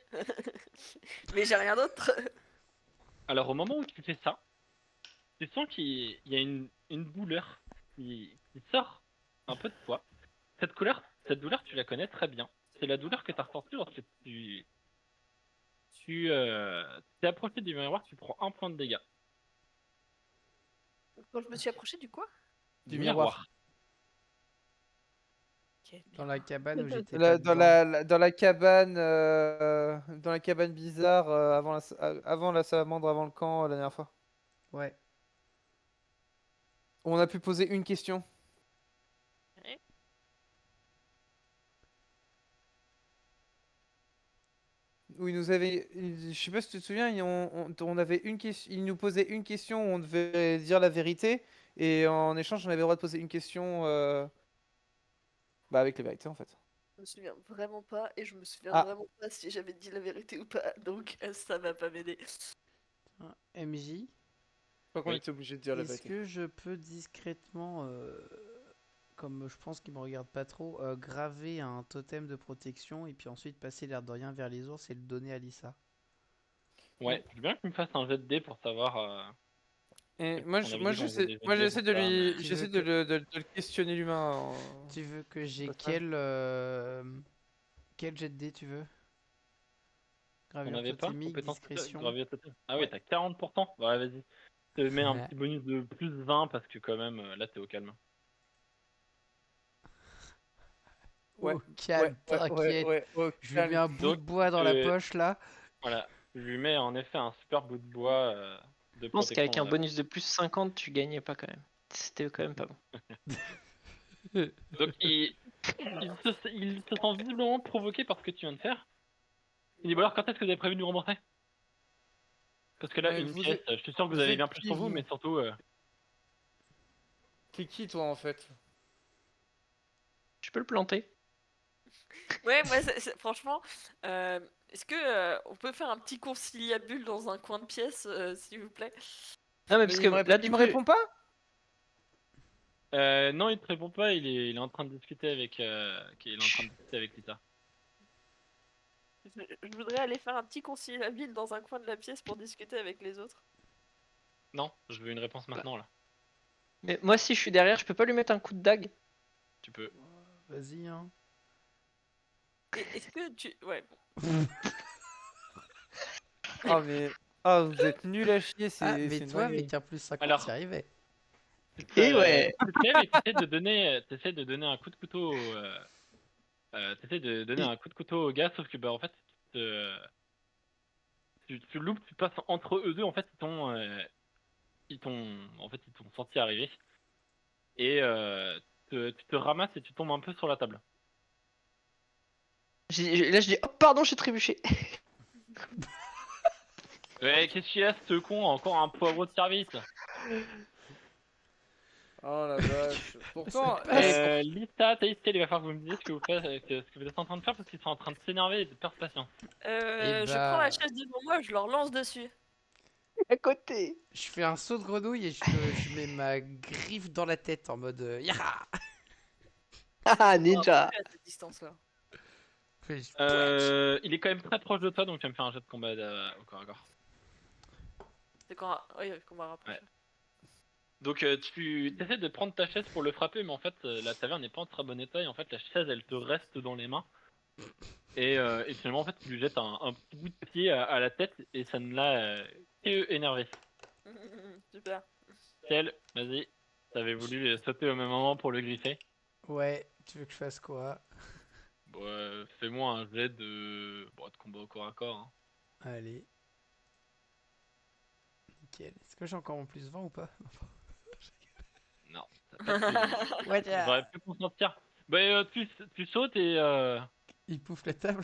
Mais j'ai rien d'autre. alors au moment où tu fais ça, tu sens qu'il y a une douleur qui sort un peu de toi. Cette douleur, tu la connais très bien. C'est la douleur que tu as ressentie lorsque tu t'es approché du miroir, tu prends un point de dégâts. Quand je me suis approchée du quoi? Du miroir. Ok, Dans la cabane où j'étais Là, pas dedans. dans la cabane bizarre avant la salamandre, avant le camp la dernière fois. Ouais. On a pu poser une question. Ouais. Où il nous avait, je sais pas si tu te souviens, on avait une question, il nous posait une question où on devait dire la vérité et en échange on avait le droit de poser une question avec les vérités en fait. Je me souviens vraiment pas et je me souviens Ah, vraiment pas si j'avais dit la vérité ou pas. Donc ça va pas m'aider. Hein, MJ, je crois qu'on Oui. était obligé de dire la est-ce vérité. que je peux discrètement, comme je pense qu'il me regarde pas trop, graver un totem de protection et puis ensuite passer l'air de rien vers les ours et le donner à Lisa? Ouais, je veux bien que tu me fasses un jet de dés pour savoir. Et On avait dit qu'on faisait des jets de moi dés j'essaie pour de ça, mais. lui, Tu veux j'essaie que de le questionner l'humain. tu veux que j'ai Passage. quel jet de dés tu veux? On Gravure n'avait pas totémique, compétence sociale, discrétion. gravité totale. Ah oui, Ouais. t'as 40%. Ouais, vas-y. Je te mets un petit bonus de plus 20 parce que quand même, là, t'es au calme. Ouais, Au calme, t'inquiète. ouais, Je lui mets calme. un bout de Donc, bois dans la poche là. voilà, je lui mets en effet un super bout de bois de Je pense protection qu'avec dans un la bonus de plus 50, tu gagnais pas quand même. C'était quand même pas bon. Donc, il se sent visiblement provoqué par ce que tu viens de faire. Il dit, bon alors, quand est-ce que vous avez prévu de nous rembourser? Parce que là, Mais une pièce, je suis sûr que vous vous avez êtes bien plus qui sur vous, vous? mais surtout, T'es qui toi en fait? Tu peux le planter. Ouais, moi franchement, est-ce que on peut faire un petit conciliabule dans un coin de pièce, s'il vous plaît? Non, mais Mais parce que là, il du me coup, répond pas? non, il te répond pas, il est en train de discuter avec, il est en train de discuter avec Lita. Je voudrais aller faire un petit conciliabule dans un coin de la pièce pour discuter avec les autres. Non, je veux une réponse maintenant, là. mais moi, si je suis derrière, je peux pas lui mettre un coup de dague. Tu peux. Vas-y, hein. Et est-ce que tu... Ouais, bon. Ah mais vous êtes nul à chier, Ah, c'est mais une toi, dinguerie. avec un plus 50, t'y Alors, arrivais. Et ouais. tu te lèves et t'essaies de donner un coup de couteau t'essaies de donner Il- un coup de couteau au gars, sauf que bah en fait tu loupes, tu passes entre eux deux, en fait ils t'ont senti arriver et tu te ramasses et tu tombes un peu sur la table. Là, je dis, oh, pardon, j'ai trébuché. Ouais, qu'est-ce qu'il y a ce con, encore un poivreau de service. Oh la vache. Pourtant, C'est pas ça. Lisa, Taïstel, il va falloir que vous me disiez ce que vous faites, ce que vous êtes en train de faire parce qu'ils sont en train de s'énerver et de perdre patience. Et Je prends la bah, chaise devant moi, je leur lance dessus. À côté. je fais un saut de grenouille et je mets ma griffe dans la tête en mode Yaha! Ah, On va ninja. plus à cette distance-là. Fais- Il est quand même très proche de toi, donc tu vas me faire un jet de combat au corps à corps. C'est quand... Oui, qu'on va rapprocher. Ouais. Donc tu essaies de prendre ta chaise pour le frapper, mais en fait la taverne n'est pas en très bon état et en fait la chaise elle te reste dans les mains et finalement en fait tu lui jettes un petit bout de pied à la tête et ça ne l'a que énervé. Super. Ciel, vas-y. T'avais voulu sauter au même moment pour le griffer. Ouais, tu veux que je fasse quoi? Bon, fais-moi un jet de combat au corps à corps. Hein. Allez. Nickel. Est-ce que j'ai encore mon plus 20 ou pas? Non, t'as pas de plus. Ouais, J'aurais pu consentir. Bah, tu sautes et il pouffe la table.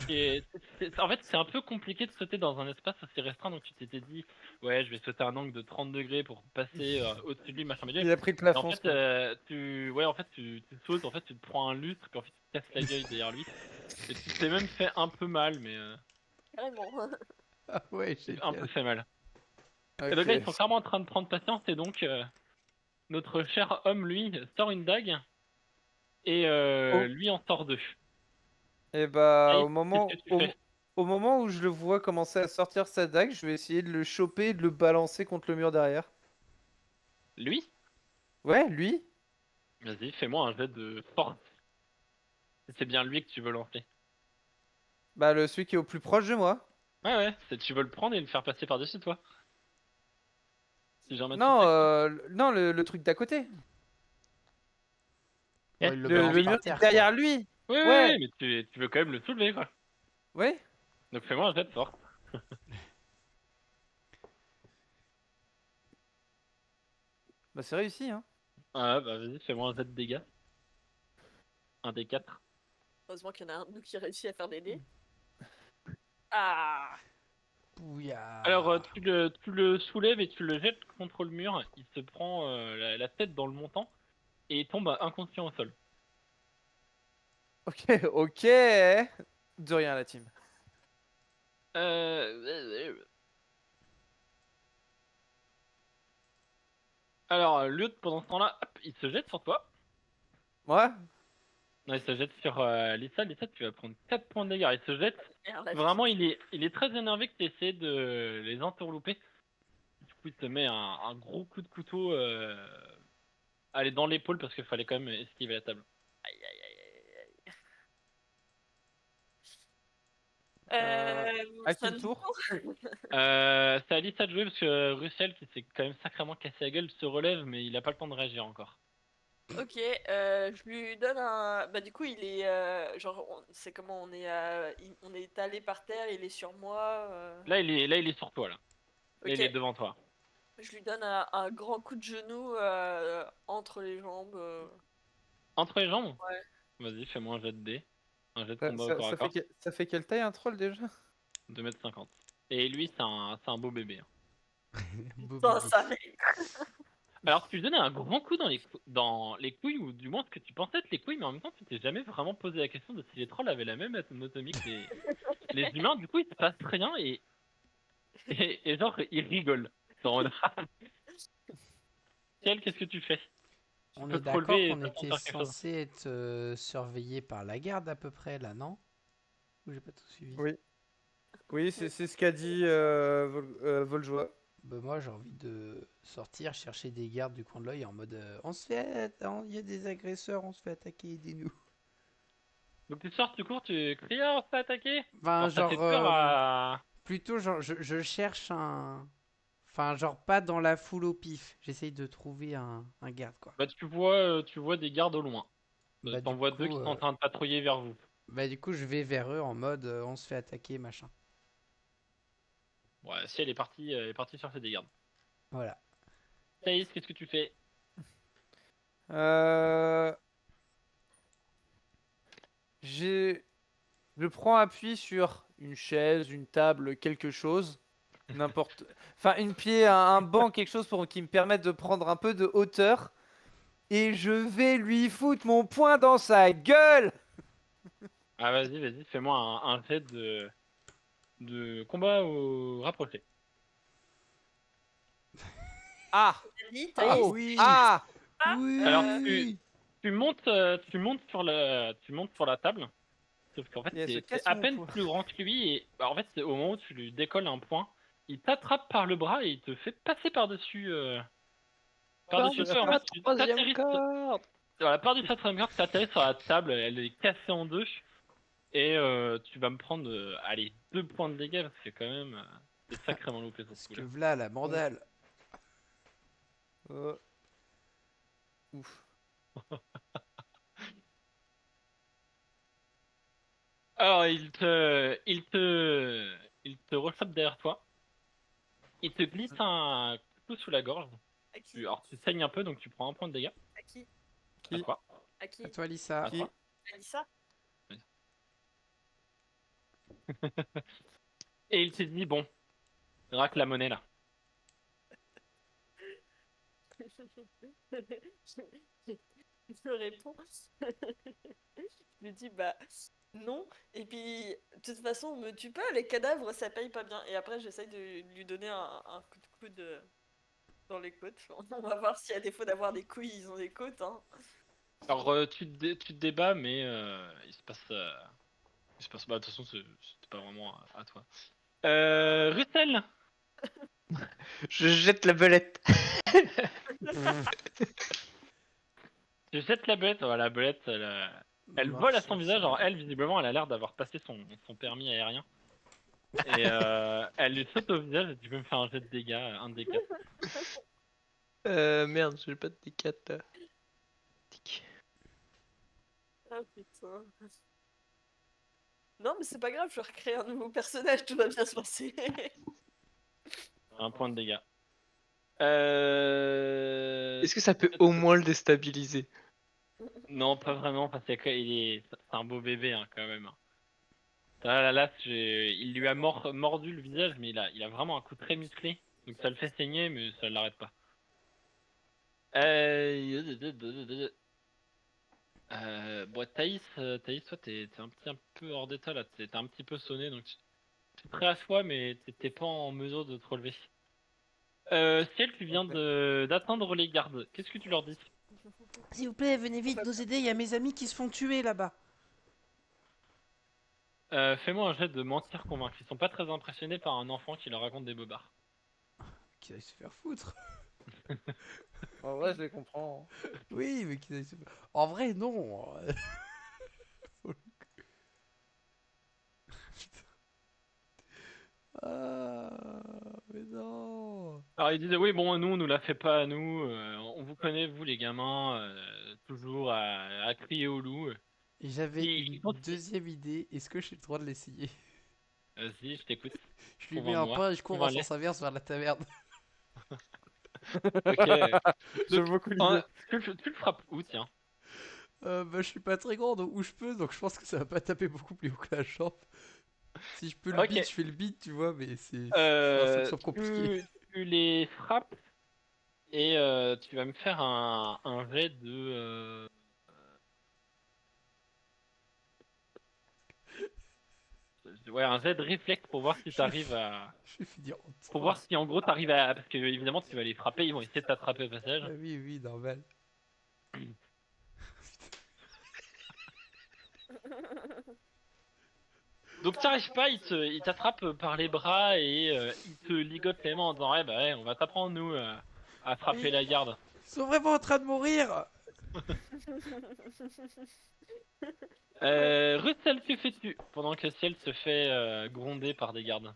en fait, c'est un peu compliqué de sauter dans un espace aussi restreint, donc tu t'étais dit, ouais, je vais sauter à un angle de 30 degrés pour passer au-dessus de lui, machin, Il a pris le Et en plafond. fait, ce con. tu sautes, en fait, tu te prends un lustre, puis en fait, tu te casses la gueule derrière lui. Et tu t'es même fait un peu mal, mais Carrément. Ah ouais, un peu génial. fait mal. Et donc là, ils Ok. sont clairement en train de prendre patience, et donc notre cher homme, lui, sort une dague, et Oh. lui en sort deux. Et bah, Aïe, qu'est-ce que tu fais? au moment où je le vois commencer à sortir sa dague, je vais essayer de le choper et de le balancer contre le mur derrière. Lui? Ouais, lui? Vas-y, fais-moi un jet de force. C'est bien lui que tu veux lancer. Bah, celui qui est au plus proche de moi. Ouais, ouais, tu veux le prendre et le faire passer par-dessus toi. Si j'ai un Non, succès. non, le truc d'à côté. Bon, il le Le balance mur par qui est terre, derrière quoi. lui. Oui, oui, Ouais, oui, mais tu veux quand même le soulever, quoi. ouais. Donc fais-moi un jet de force. Bah, c'est réussi, hein. Ah, bah vas-y, fais-moi un jet de dégâts. Un des 4. Heureusement qu'il y en a un de nous qui réussit à faire des dés. Ah! Alors, Bouillard. tu le soulèves et tu le jettes contre le mur. Il se prend la tête dans le montant et il tombe inconscient au sol. Ok, ok. De rien, la team. Alors, Luth, pendant ce temps-là, hop, il se jette sur toi. Ouais. Non, il se jette sur Lisa. Lisa, tu vas prendre 4 points de dégâts. Il se jette. Merde, la Vraiment, il est très énervé que tu essaies de les entourlouper. Du coup, il te met un gros coup de couteau allez, dans l'épaule parce qu'il fallait quand même esquiver la table. Aïe, aïe, aïe, aïe, Euh, aïe. à qui Ça le nous tour? C'est à Lisa de jouer parce que Russell, qui s'est quand même sacrément cassé la gueule, se relève, mais il a pas le temps de réagir encore. Ok, je lui donne un. Bah, du coup, il est. Genre, c'est comment on est, on est étalé par terre, il est sur moi. Là, il est sur toi, là. Là, Ok, il est devant toi. je lui donne un grand coup de genou entre les jambes. Entre les jambes? Ouais. Vas-y, fais-moi un jet de dés. Un jet de Ça, combat au corps à corps. ça fait quelle taille un troll déjà? 2,50 m. Et lui, c'est un beau bébé. Hein. Beau Putain, bébé. ça fait. Alors, tu lui donnais un grand coup dans les couilles, ou du moins ce que tu pensais être les couilles, mais en même temps, tu t'es jamais vraiment posé la question de si les trolls avaient la même anatomie que les humains. Du coup, il se passe rien et genre, il rigole. Genre, Ciel, qu'est-ce que tu fais? Tu On peux est te d'accord relever et qu'on t'attendre était faire quelque chose. censé être surveillé par la garde à peu près là, non? Ou j'ai pas tout suivi? Oui. Oui, c'est ce qu'a dit Voljoie. Bah moi j'ai envie de sortir, chercher des gardes du coin de l'œil en mode on se fait... Il y a des agresseurs, on se fait attaquer, aidez-nous. Donc tu sors, tu cours, tu cries, ah, on se fait attaquer! Enfin Genre, ça fait genre peur à... plutôt genre je cherche un... Enfin genre pas dans la foule au pif, j'essaye de trouver un garde quoi. Bah, tu vois des gardes au loin. Bah du T'en vois deux coup qui sont en train de patrouiller vers vous. je vais vers eux en mode on se fait attaquer machin. Ouais, si elle est partie chercher des gardes. Voilà. Thaïs, qu'est-ce que tu fais? Euh, j'ai, je prends appui sur une chaise, une table, quelque chose, n'importe. Enfin, une pied, un banc, quelque chose pour qui me permette de prendre un peu de hauteur. Et je vais lui foutre mon poing dans sa gueule. Ah, vas-y, fais-moi un jet de combat au rapproché. Ah, Vas-y, Ah Thaïs, oh, oui! ah. Alors, euh, tu montes sur la table, sauf qu'en fait, Et elle se t'es casse à mon peine poing. plus grand que lui, et bah, en fait, c'est au moment où tu lui décolles un point, il t'attrape par le bras et il te fait passer par-dessus Bam, par-dessus Je- toi. En sur la fait, tu troisième t'atterris corde. voilà, par du quatrième garde, tu atterris sur la table, elle est cassée en deux, et tu vas me prendre, allez, 2 points de dégâts, parce que quand même, c'est sacrément loupé sur ce Parce que coup-là. v'là la mandale. Euh, Ouf. Alors, il te rechoppe derrière toi. Il te glisse un couteau sous la gorge. À qui? Alors, tu saignes un peu, donc tu prends un point de dégâts. À qui? À Qui? toi. À qui? À toi, Lisa. À Qui? toi. Alissa? Et il te dit, bon, raque la monnaie là. Je réponds. Je lui dis bah non. Et puis de toute façon, me tue pas, les cadavres ça paye pas bien. Et après j'essaye de lui donner un coup de coude dans les côtes. On va voir si à défaut d'avoir des couilles, ils ont des côtes. Hein. Alors, tu te débats, mais il se passe. Bah, de toute façon, c'était pas vraiment à toi. Russell, Je jette la belette. tu jettes la belette. Voilà, la belette, elle vole à son visage. Alors, elle, visiblement, elle a l'air d'avoir passé son permis aérien. Et elle lui saute au visage et tu peux me faire un jet de dégâts, un des 4. Merde, j'ai pas de D4 là. Tic. Ah putain. Non mais c'est pas grave, je vais recréer un nouveau personnage, tout va bien se passer. Un point de dégâts. Est-ce que ça peut au moins le déstabiliser? Non, pas vraiment, parce c'est un beau bébé hein, quand même. Là, il lui a mordu le visage, mais il a vraiment un coup très musclé. Donc ça le fait saigner, mais ça l'arrête pas. Bon, Thaïs, toi, t'es un peu hors d'état là. T'es un petit peu sonné, donc tu es prêt à soi, mais t'es pas en mesure de te relever. Ciel, tu viens d'atteindre les gardes. Qu'est-ce que tu leur dis? S'il vous plaît, venez vite nous aider, il y a mes amis qui se font tuer là-bas. Fais-moi un jet de mentir convaincre. Ils sont pas très impressionnés par un enfant qui leur raconte des bobards. Qu'ils aillent se faire foutre. En vrai, je les comprends. Oui, mais qu'ils aillent se faire... En vrai, non. Ah, mais non. Alors ils disaient oui bon nous on nous la fait pas à nous, on vous connaît vous les gamins, toujours à crier au loup. Et j'avais une Ils continuent. deuxième idée, est-ce que j'ai le droit de l'essayer? Vas-y je t'écoute. Je lui mets un Convainc-moi. pain et je cours en Convainc-les. sens inverse vers la taverne. Ok. Donc J'aime beaucoup l'idée. tu le frappes où tiens? Bah, je suis pas très grand, donc où je peux, donc je pense que ça va pas taper beaucoup plus haut que la jambe. Si je peux le Ok. beat, je fais le beat, tu vois, mais ça me semble compliqué. Tu les frappes et tu vas me faire un jet de ouais un jet de réflexe pour voir si Je vais, t'arrives à je vais finir en pour temps. voir si en gros t'arrives à parce que évidemment tu vas les frapper ils vont essayer de t'attraper au passage. Ah oui, oui, normal. Donc t'arrives pas, il t'attrape par les bras et il te ligote les mains en disant ouais bah ouais, on va t'apprendre nous à frapper Ils la garde. sont vraiment en train de mourir. Russell se fait tuer pendant que Ciel se fait gronder par des gardes.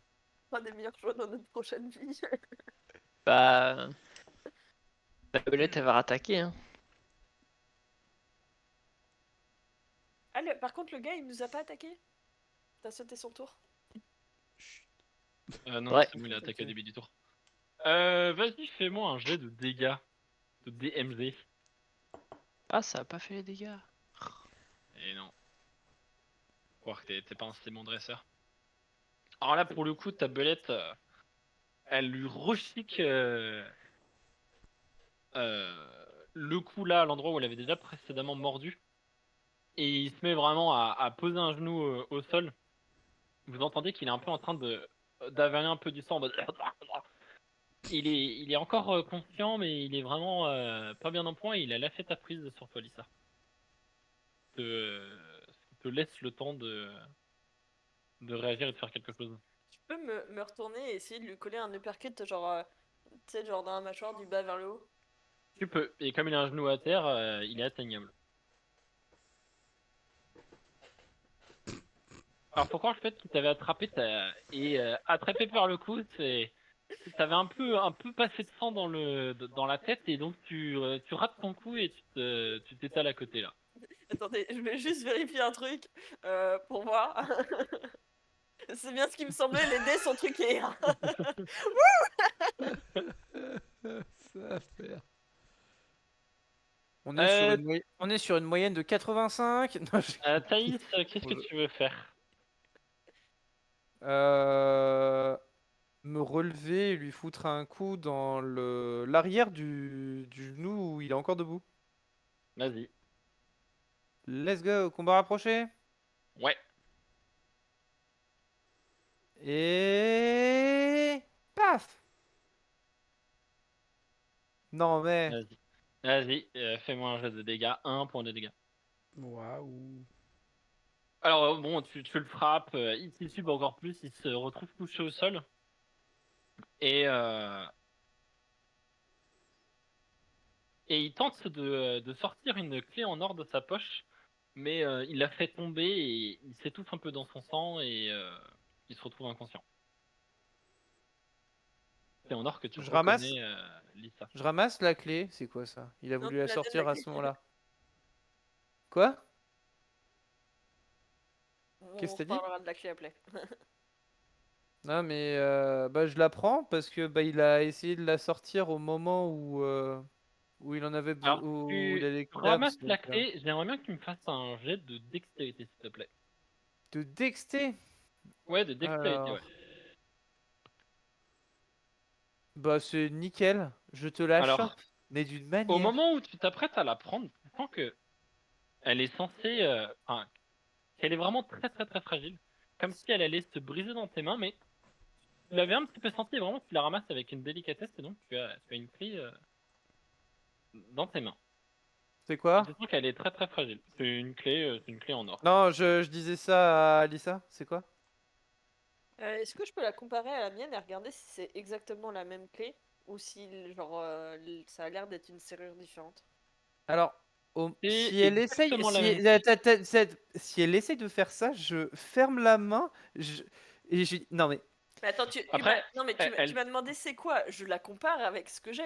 Un des meilleurs choix dans notre prochaine vie. Bah, la belette elle va rattaquer, hein. Ah, par contre, le gars, il nous a pas attaqué. T'as sauté son tour. Non, Ouais. c'est bon, il a attaqué au début du tour. Vas-y, fais-moi un jet de dégâts, de DMZ. Ah, ça a pas fait les dégâts. Et non, croire que t'es pas un si bon dresseur. Alors là, pour le coup, ta belette, elle lui rechique le coup là, à l'endroit où elle avait déjà précédemment mordu. Et il se met vraiment à poser un genou au sol. Vous entendez qu'il est un peu en train d'avaler un peu du sang en mode... Il est encore conscient, mais il est vraiment pas bien en point et il a lâché ta prise sur toi, Lisa. Ce qui te laisse le temps de réagir et de faire quelque chose. Tu peux me retourner et essayer de lui coller un uppercut, genre, tu sais, genre dans la mâchoire du bas vers le haut. Tu peux. Et comme il a un genou à terre, il est atteignable. Alors pourquoi le fait qu'il t'avait attrapé et attrapé par le cou, c'est t'avais un peu passé de sang dans la tête et donc tu rates ton coup et tu t'étales à côté là. Attendez, je vais juste vérifier un truc pour voir. C'est bien ce qui me semblait, les dés sont truqués. Hein. Ça va faire. On est sur une moyenne de 85. Non, Thaïs, qu'est-ce que tu veux faire? me relever et lui foutre un coup dans l'arrière du genou où il est encore debout. Vas-y. Let's go, combat rapproché. Ouais, Et paf. Non mais vas-y. Vas-y, fais-moi un jet de dégâts. 1 point de dégâts. Waouh. Alors bon, tu le frappes, il titube encore plus, il se retrouve couché au sol. Et, euh, et il tente de sortir une clé en or de sa poche, mais il la fait tomber et il s'étouffe un peu dans son sang et il se retrouve inconscient. C'est en or que tu je ramasse, reconnais Lisa. je ramasse la clé. C'est quoi ça? Il a Non, voulu tu la la donnes, sortir la à clé. ce moment-là. Quoi? Qu'est-ce On que t'as dit? reparlera de la clé après. Non mais bah je la prends parce que bah il a essayé de la sortir au moment où il en avait Alors, où il tu allait ramasses collapse la donc clé, j'aimerais bien que tu me fasses un jet de dextérité, s'il te plaît. de dexter. Ouais, de dextérité, Alors ouais. bah c'est nickel, je te la Alors, chope mais d'une au manière. moment où tu t'apprêtes à la prendre, tu sens que elle est censée, enfin, qu'elle est vraiment très très très fragile, comme si elle allait se briser dans tes mains, mais tu l'avais un petit peu senti, et vraiment tu la ramasses avec une délicatesse, et donc tu as une clé dans tes mains. C'est Et quoi? tu sens qu'elle est très très fragile. C'est une clé en or. Non, je disais ça à Lisa, c'est quoi? Est-ce que je peux la comparer à la mienne et regarder si c'est exactement la même clé ou si genre ça a l'air d'être une serrure différente? Alors, C'est si elle essaye, exactement la même clé. si elle essaye de faire ça, je ferme la main, et non mais, Mais attends, Après, non mais elle, tu elle, m'as demandé c'est quoi? Je la compare avec ce que j'ai.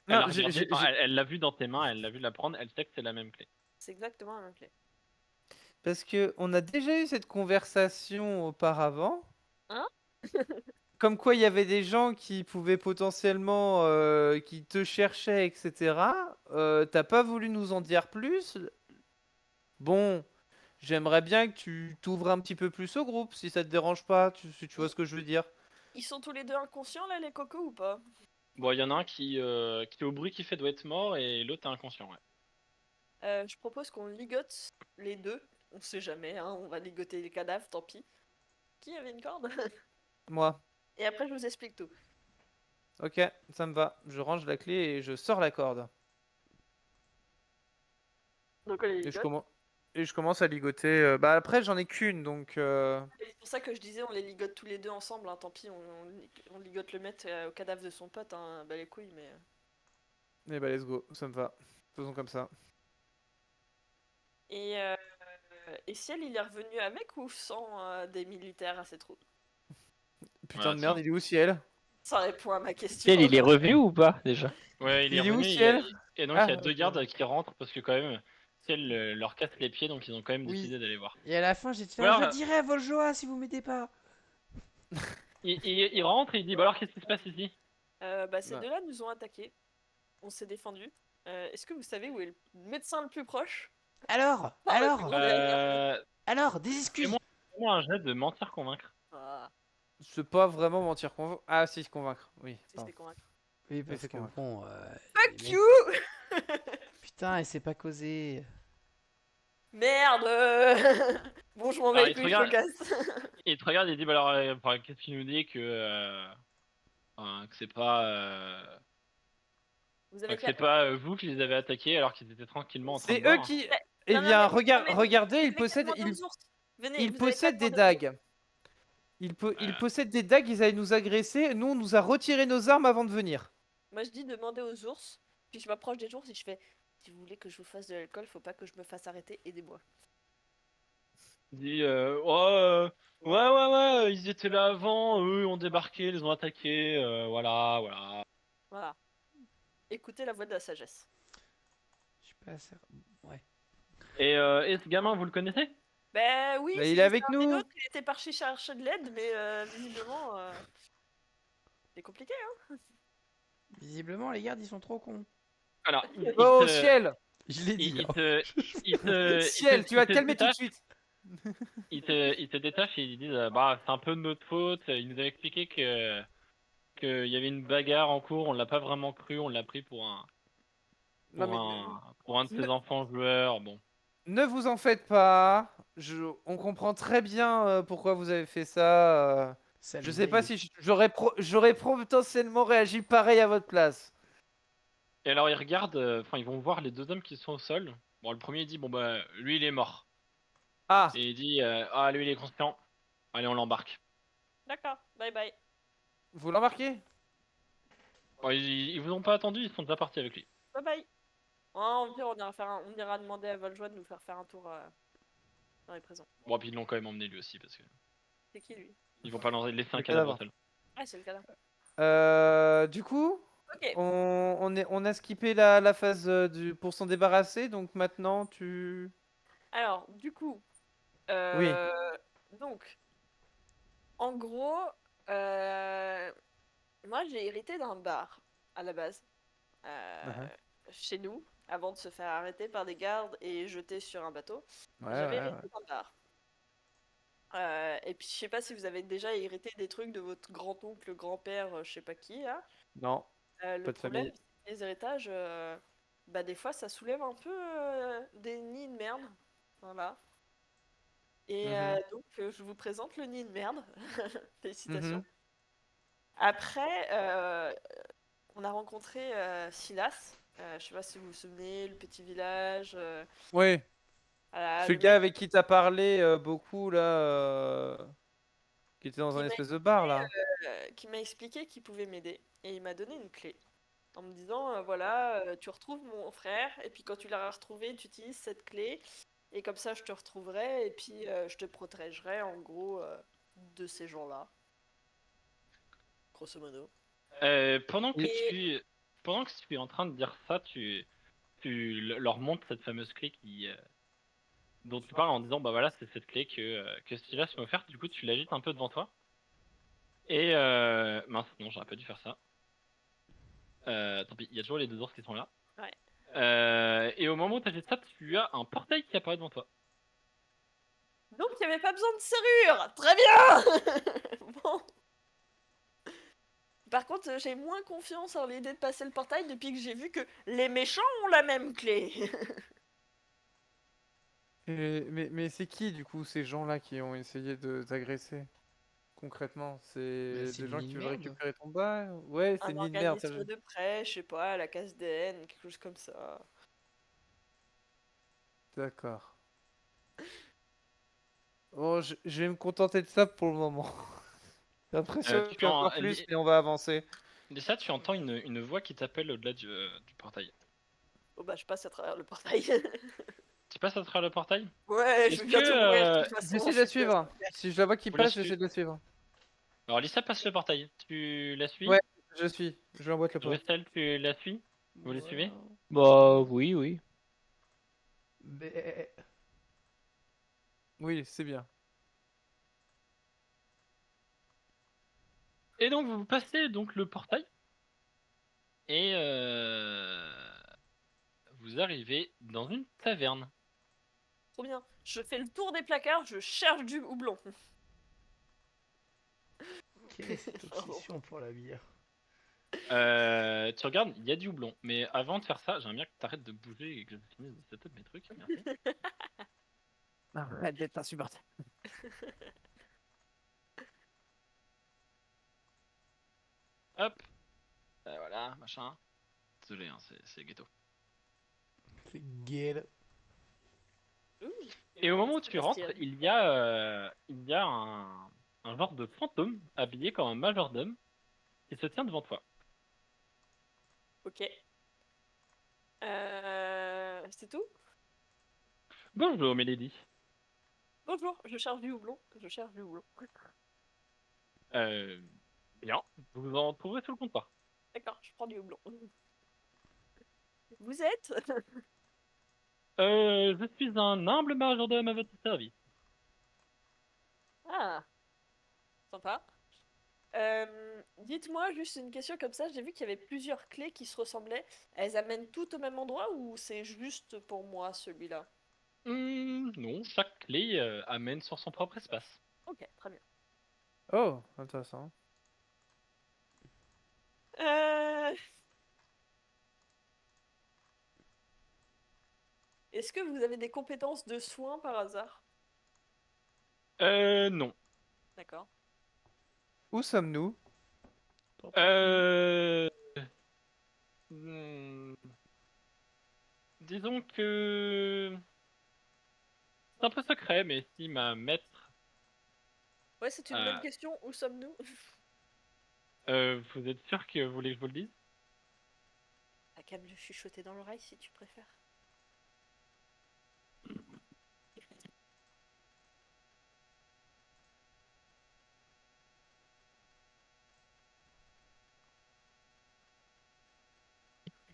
elle non, a regardé, enfin, elle l'a vu dans tes mains, elle l'a vu la prendre, elle sait que c'est la même clé. C'est exactement la même clé. parce que on a déjà eu cette conversation auparavant, Hein? comme quoi il y avait des gens qui pouvaient potentiellement, qui te cherchaient, etc. T'as pas voulu nous en dire plus. Bon, j'aimerais bien que tu t'ouvres un petit peu plus au groupe, si ça te dérange pas, si tu vois Ils, ce que je veux dire. ils sont tous les deux inconscients là, les cocos ou pas? Bon, il y en a un qui au bruit qu'il fait doit être mort et l'autre est inconscient, ouais. Je propose qu'on ligote les deux. On sait jamais, hein, on va ligoter les cadavres, tant pis. Qui avait une corde? Moi. Et après je vous explique tout. Ok, ça me va. Je range la clé et je sors la corde. Donc on les Et je ligote. commence, et je commence à ligoter. Bah après, j'en ai qu'une, donc. Et c'est pour ça que je disais on les ligote tous les deux ensemble, hein, tant pis, on ligote le maître au cadavre de son pote, hein, bah les couilles, mais... Eh bah, let's go, ça me va. Faisons comme ça. Et, euh, et Ciel, il est revenu avec ou sans des militaires à ses troupes? Putain Ouais, de merde, ça. il est où, ciel? Ça répond à ma question. Ciel, il est revenu ou pas déjà? Ouais, il est Il est où, revenu ciel? et donc il y Ah, a deux ok. gardes qui rentrent parce que quand même, ciel leur casse les pieds donc ils ont quand même Oui. décidé d'aller voir. Et à la fin, j'étais Ou là, alors, je dirais Voljoa si vous m'aidez pas. il rentre et il dit bah alors qu'est-ce qui se passe ici? Bah, ces Bah, deux-là nous ont attaqués. On s'est défendu. Est-ce que vous savez où est le médecin le plus proche? Alors, Par le plus alors, grand derrière. Euh, alors, des excuses. fais-moi fais-moi un jet de mentir convaincre. Ah, c'est pas vraiment mentir, convaincre. Ah, si, convaincre. Oui, si pardon. c'est convaincre. Oui, Oui, parce c'est que convaincre. bon, les Fuck mecs- you! putain, elle sait pas causer. Merde! Bon, je m'en vais Alors les couilles, je me casse. il te regarde et il dit bah alors enfin, qu'est-ce qu'il nous dit enfin, que c'est pas Vous enfin, avez que c'est qu'à... pas vous qui les avez attaqués alors qu'ils étaient tranquillement en train de C'est eux boire. qui. Mais- Eh Non, non, bien, non, mais regardez, vous avez qu'à demander aux ours. Venez, ils vous avez qu'à possèdent des demander aux ours. dagues. Ils Euh, possèdent des dagues, ils allaient nous agresser. Nous, on nous a retiré nos armes avant de venir. Moi, je dis demander aux ours. Puis je m'approche des ours et je fais... Si vous voulez que je vous fasse de l'alcool, faut pas que je me fasse arrêter, aidez-moi. il dit oh, ouais, ils étaient là avant, eux ont débarqué, les ont attaqués, voilà, voilà. Voilà. Écoutez la voix de la sagesse. Je suis pas certain. Ouais. Et ce gamin, vous le connaissez? Ben oui, Bah, il est c'est avec un des nous. nôtres, il était parti chercher de l'aide, mais visiblement, c'est compliqué, hein. Visiblement, les gardes, ils sont trop cons. Alors, Oh, ciel! Je l'ai dit. il Hein. te, il te, Ciel, tu vas te calmer tout de détache, suite. il te détache et ils disent, bah, c'est un peu de notre faute. Il nous a expliqué qu'il y avait une bagarre en cours, on l'a pas vraiment cru, on l'a pris Non, mais pour un de ses enfants joueurs. Bon. ne vous en faites pas. On comprend très bien pourquoi vous avez fait ça. Ça Je le sais pas baise. si j'aurais potentiellement réagi pareil à votre place. Et alors ils regardent, enfin ils vont voir les deux hommes qui sont au sol. Bon, le premier il dit bon bah lui il est mort. Ah, Et il dit ah lui il est conscient. Allez on l'embarque. D'accord, bye bye. vous l'embarquez? Bon, ils vous ont pas attendu, ils sont déjà partis avec lui. Bye bye. Oh, au pire, on ira demander à Valjoie de nous faire un tour dans les prisons. Bon puis ils l'ont quand même emmené lui aussi parce que C'est qui lui? ils vont pas laisser un Le cadavre au cadavre. sol. Ah, c'est le cadavre. Du coup, Ok. on a skippé la phase pour s'en débarrasser. Donc maintenant, tu... Alors, du coup, Oui. donc, en gros, euh, moi j'ai hérité d'un bar à la base, Uh-huh. chez nous, avant de se faire arrêter par des gardes et jeter sur un bateau. Ouais, J'avais ouais, hérité ouais. d'un bar. Et puis je sais pas si vous avez déjà hérité des trucs de votre grand-oncle, grand-père, je sais pas qui, là. Non, Le pas de problème, famille. c'est que les héritages, bah des fois ça soulève un peu des nids de merde. Voilà. Et Mhm. donc je vous présente le nid de merde. Félicitations. Mhm. Après, on a rencontré Silas. Je sais pas si vous vous souvenez, le petit village. Oui. Voilà, Ce le gars mec avec qui t'as parlé beaucoup là, qui était dans qui un m'a espèce de bar là. qui m'a expliqué qu'il pouvait m'aider. Et il m'a donné une clé. En me disant, voilà, tu retrouves mon frère, et puis quand tu l'auras retrouvé, tu utilises cette clé, et comme ça je te retrouverai, et puis je te protégerai en gros de ces gens-là. Grosso modo. Pendant que Il- Et tu es en train de dire ça, leur montres cette fameuse clé dont tu parles en disant bah voilà c'est cette clé que Silas m'a offerte. Du coup tu l'agites un peu devant toi. Et mince non j'aurais pas dû faire ça. Tant pis, il y a toujours les deux ours qui sont là. ouais. Et au moment où tu agites ça, tu as un portail qui apparaît devant toi. Donc il n'y avait pas besoin de serrure. Très bien. Bon. Par contre, j'ai moins confiance en l'idée de passer le portail depuis que j'ai vu que les méchants ont la même clé. mais c'est qui du coup ces gens-là qui ont essayé de t'agresser concrètement? Bah, C'est c'est des le gens nid qui de veulent merde. récupérer ton bar? Ouais, c'est Un une nid de merde. organisme de prêt, je sais pas, la CASDN, quelque chose comme ça. D'accord. Bon, je vais me contenter de ça pour le moment. J'ai l'impression Tu qu'il y a encore plus, mais on va avancer. Lisa, tu entends une voix qui t'appelle au-delà du portail. Bon bah je passe à travers le portail. Tu passes à travers le portail? Ouais, je Est-ce vais que bientôt mourir de toute façon. J'essaie de je la suis déjà suivre. super. Si je la vois qui vous la passe, suivez? j'essaie de la suivre. Alors Lisa passe le portail. Tu la suis? Ouais, je suis. Je l'emboîte le pas. Russell, tu la suis? Vous les Voilà. suivez? Bah oui, oui. Mais... Oui, c'est bien. Et donc vous passez donc le portail et vous arrivez dans une taverne. Trop bien. Je fais le tour des placards, je cherche du houblon. Quelle est cette Pardon. obsession pour la bière? Tu regardes, il y a du houblon. Mais avant de faire ça, j'aimerais bien que tu arrêtes de bouger et que je finisse de setup mes trucs. Merci. Arrête d'être insupportable. Hop, voilà, machin. Désolé, hein, c'est ghetto. C'est gueule. Ouh, Et au moment où tu Sébastien. rentres, il y a un genre de fantôme habillé comme un majordome qui se tient devant toi. Ok. C'est tout? Bonjour, Mélodie. Bonjour, je cherche du houblon. Je cherche du houblon. Euh, Bien, vous en trouverez sur le comptoir. D'accord, je prends du houblon. Vous êtes? Je suis un humble majordome à votre service. Ah, sympa. Dites-moi juste une question comme ça, j'ai vu qu'il y avait plusieurs clés qui se ressemblaient. Elles amènent toutes au même endroit ou c'est juste pour moi celui-là? Non, chaque clé amène sur son propre espace. Ok, très bien. Oh, intéressant. Euh, Est-ce que vous avez des compétences de soins par hasard? Non. D'accord. Où sommes-nous? Euh... hmm, Disons que c'est un peu secret, mais si ma maître, Ouais, c'est une bonne euh, question. Où sommes-nous? vous êtes sûr que vous voulez que je vous le dise? T'as qu'à me le chuchoter dans l'oreille si tu préfères.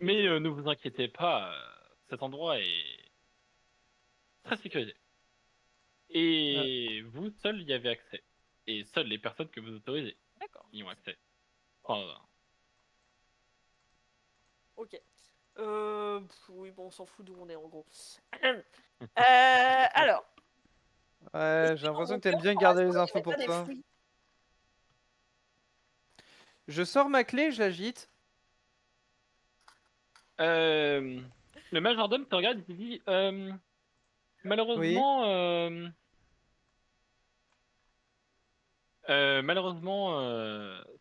Mais ne vous inquiétez pas, cet endroit est très sécurisé. Euh, Et vous seul y avez accès. Et seules les personnes que vous autorisez D'accord. y ont accès. Enfin, Ok. Oui, bon, on s'en fout d'où on est en gros. Alors, est-ce ouais, que j'ai dans l'impression mon que t'aimes cœur, bien par garder hasard, les il n'y infos avait pas pour des toi. fruits? Je sors ma clé, je l'agite. euh, le majordome te regarde et te dit Oui. malheureusement,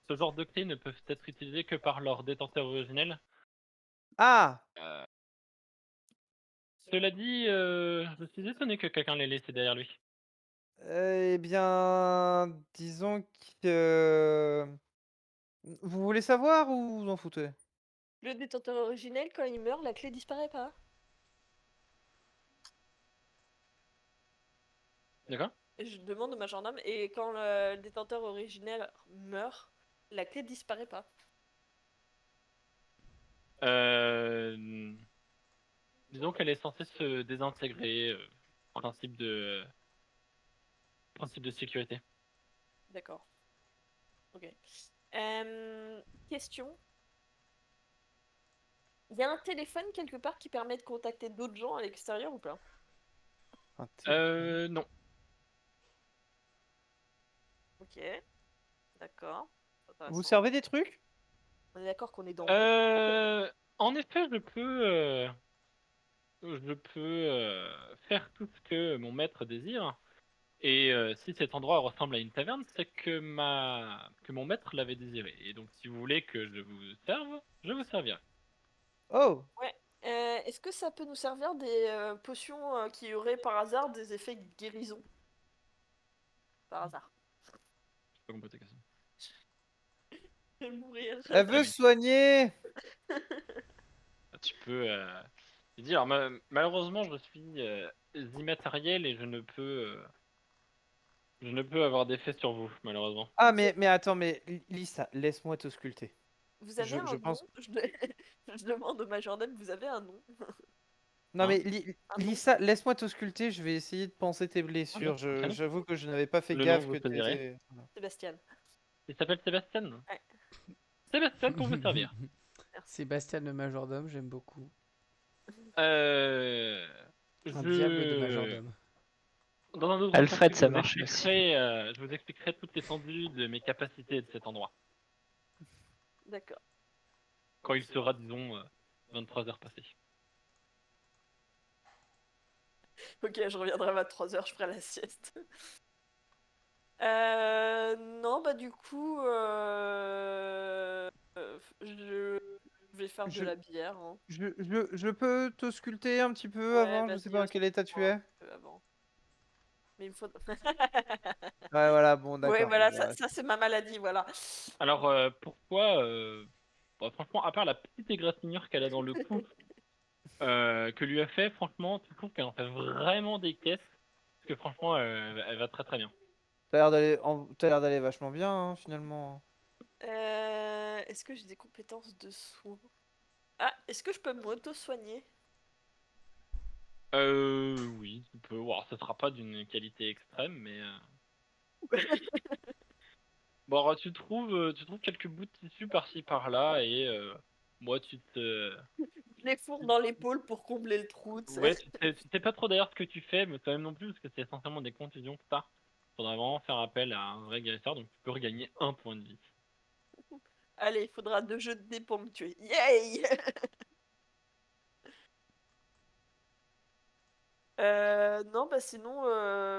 ce genre de clés ne peuvent être utilisées que par leur détenteur originel. Ah! Euh, Cela dit, je suis étonné que quelqu'un l'ait laissé derrière lui. Eh bien, disons que... Vous voulez savoir ou vous en foutez? Le détenteur originel, quand il meurt, la clé disparaît pas. D'accord? Et je demande au majordome, et quand le détenteur originel meurt, la clé disparaît pas. Euh, Disons qu'elle est censée se désintégrer, principe de sécurité. D'accord. Ok. Question. Il y a un téléphone quelque part qui permet de contacter d'autres gens à l'extérieur ou pas? Un téléphone. Non. Ok, d'accord. Vous Intéressant. servez des trucs? On est d'accord qu'on est dans l'ombre. En effet, je peux faire tout ce que mon maître désire. Et si cet endroit ressemble à une taverne, c'est que mon maître l'avait désiré. Et donc, si vous voulez que je vous serve, je vous servirai. Oh! Ouais. Est-ce que ça peut nous servir des potions qui auraient par hasard des effets guérison? Par hasard. Je peux compléter ta question. Je vais mourir, Elle Ah veut j'adore. oui. soigner! Tu peux lui dire, malheureusement, je suis immatériel et je ne peux avoir d'effet sur vous, malheureusement. Ah, mais attends, mais Lisa, laisse-moi te sculpter. Vous avez Je un nom? pense... Je demande au majordome, vous avez un nom? Non, Hein? mais Un nom? Lisa, laisse-moi te sculpter, je vais essayer de penser tes Ah, bien blessures. sûr, un prénom. J'avoue que je n'avais pas fait Le nom gaffe que que vous choisirez. t'étais... Voilà. Sébastien. Il s'appelle Sébastien. Ouais, Sébastien pour vous servir. merci. Sébastien le majordome, j'aime beaucoup. Euh, Un diable de je majordome. Dans un autre temps, Alfred, ça marche aussi. je vous expliquerai toute l'étendue de mes capacités de cet endroit. D'accord. Quand il sera, disons, 23 heures passées. Ok, je reviendrai à 23h, je ferai la sieste. Non, bah du coup, je vais faire de Je, la bière, hein. je peux te sculpter un petit peu Ouais, avant? Je sais vas-y, pas dans quel état tu moi un es. petit peu avant. Mais il me faut... Ouais, voilà, bon, Ouais, d'accord. voilà, Bon, ça, ouais. ça c'est ma maladie, voilà. Alors, pourquoi bon, franchement, à part la petite égratignure qu'elle a dans le cou, que lui a fait, franchement, tu trouves qu'elle en fait vraiment des caisses. Parce que franchement, elle va très très bien. t'as l'air d'aller vachement bien, hein, finalement. Est-ce que j'ai des compétences de soins? Ah, est-ce que je peux m'auto-soigner? Oui, tu peux. Alors, ça sera pas d'une qualité extrême, mais bon, alors, tu trouves quelques bouts de tissu par-ci par-là et moi, Je les fourre dans l'épaule pour combler le trou, tu sais. ouais, tu sais pas trop d'ailleurs ce que tu fais, mais toi même non plus, parce que c'est essentiellement des contusions que t'as. Faudra vraiment faire appel à un vrai guérisseur, donc tu peux regagner un point de vie. Allez, il faudra 2 jeux de dés pour me tuer. Yay! Non, bah sinon,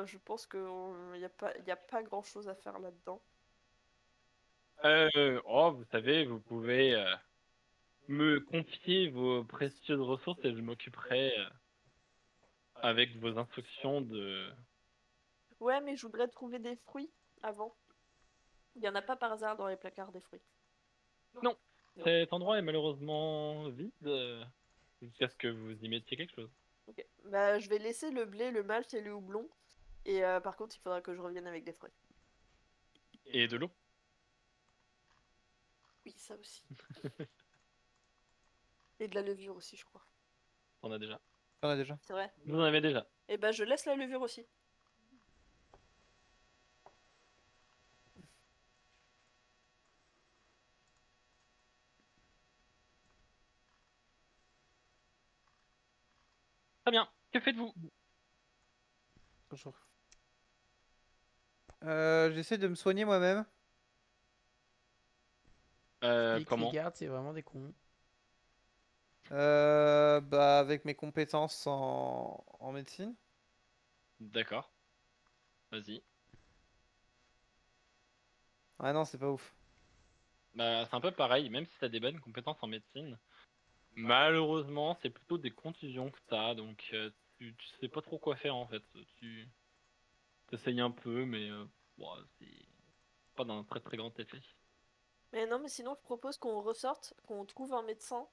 je pense qu'il y a pas grand-chose à faire là-dedans. Oh, vous savez, vous pouvez me confier vos précieuses ressources et je m'occuperai avec vos instructions de... Ouais, mais je voudrais trouver des fruits avant. Il y en a pas par hasard dans les placards des fruits. Non, cet endroit est malheureusement vide jusqu'à ce que vous y mettiez quelque chose. Ok. Bah, je vais laisser le blé, le malt et le houblon. Et par contre, il faudra que je revienne avec des fruits. Et de l'eau. Oui, ça aussi. Et de la levure aussi, je crois. On a déjà. T'en as déjà. C'est vrai. Vous en avez déjà. Et bah, je laisse la levure aussi. Très bien. Que faites-vous? Bonjour. J'essaie de me soigner moi-même. Et que les Comment? gardes, c'est vraiment des cons. Bah, avec mes compétences en médecine. D'accord. Vas-y. Ah non, c'est pas ouf. Bah, c'est un peu pareil, même si t'as des bonnes compétences en médecine. Malheureusement, c'est plutôt des contusions que t'as, donc tu sais pas trop quoi faire en fait. Tu essayes un peu, mais bon, c'est pas d'un très très grand effet. Mais non, mais sinon, je propose qu'on ressorte, qu'on trouve un médecin.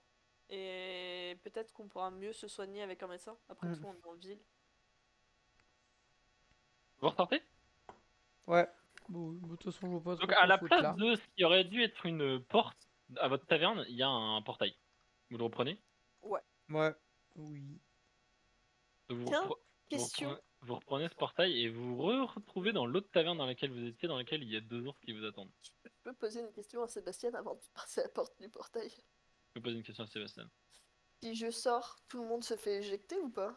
Et peut-être qu'on pourra mieux se soigner avec un médecin. Après Hmm. tout, on est en ville. Vous ressortez? Ouais, Bon, de toute façon, je vois pas Donc trop à quoi la foutre place là. de ce qui aurait dû être une porte à votre taverne, il y a un portail. Vous le reprenez? Ouais. ouais. Oui. Donc, Tiens, question. vous reprenez ce portail et vous retrouvez dans l'autre taverne dans laquelle vous étiez, dans laquelle il y a 2 ours qui vous attendent. Je peux poser une question à Sébastien avant de passer à la porte du portail. Je peux poser une question à Sébastien. Si je sors, tout le monde se fait éjecter ou pas?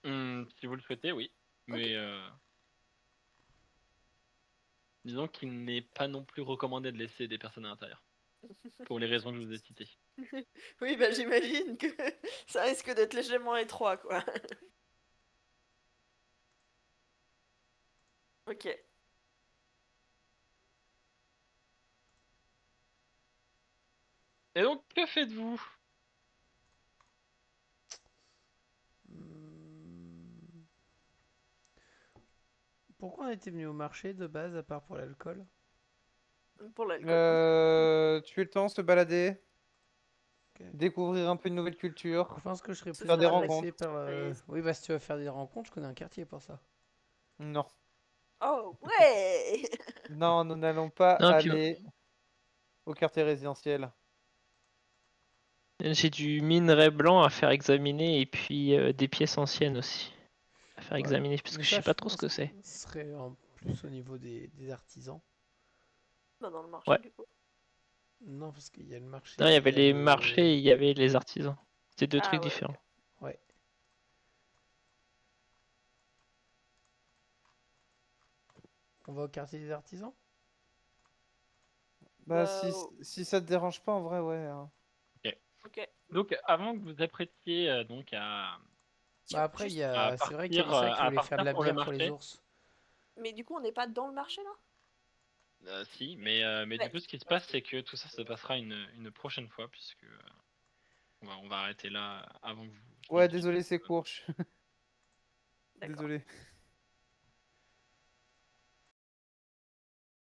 Si vous le souhaitez, oui. Ok. Mais disons qu'il n'est pas non plus recommandé de laisser des personnes à l'intérieur. Pour les raisons que je vous ai citées. Oui, bah j'imagine que ça risque d'être légèrement étroit, quoi. Ok. Et donc, que faites-vous? Hmm. Pourquoi on était venu au marché de base à part pour l'alcool? Pour l'alcool, oui. Tuer le temps, se balader, Ok. découvrir un peu une nouvelle Je culture, pense que je serais Se plus faire des faire intéressé rencontres. relaxer par. surprise. Oui, bah si tu veux faire des rencontres, je connais un quartier pour ça. Non. Oh, ouais! Non, nous n'allons pas Non, puis aller au quartier résidentiel. j'ai du minerai blanc à faire examiner et puis des pièces anciennes aussi à faire Ouais. examiner parce que Mais je ça, sais je pas trop ce pense que que c'est. ce serait en plus au niveau des artisans. Bah, dans le marché, Ouais. du coup. Non, parce qu'il y a le marché, Non, il y il avait y a les marchés le. et il y avait les artisans. C'est deux Ah, trucs ouais, ok. différents. Ouais. On va au quartier des artisans? Bah, Bah, oh, si ça te dérange pas, en vrai, ouais, hein. Ok. ok. Donc, avant que vous apprêtiez donc Bah Tiens, après, il y juste. à a. C'est vrai qu'il y a partir, Lisa qui à voulait faire de partir la pour le bière pour les marché, ours. Mais du coup, on n'est pas dans le marché, là? si, mais du Ouais. coup, ce qui se passe, c'est que tout ça se passera une prochaine fois, puisque on va arrêter là avant que vous Ouais, finissiez. désolé, c'est court. D'accord. Désolé.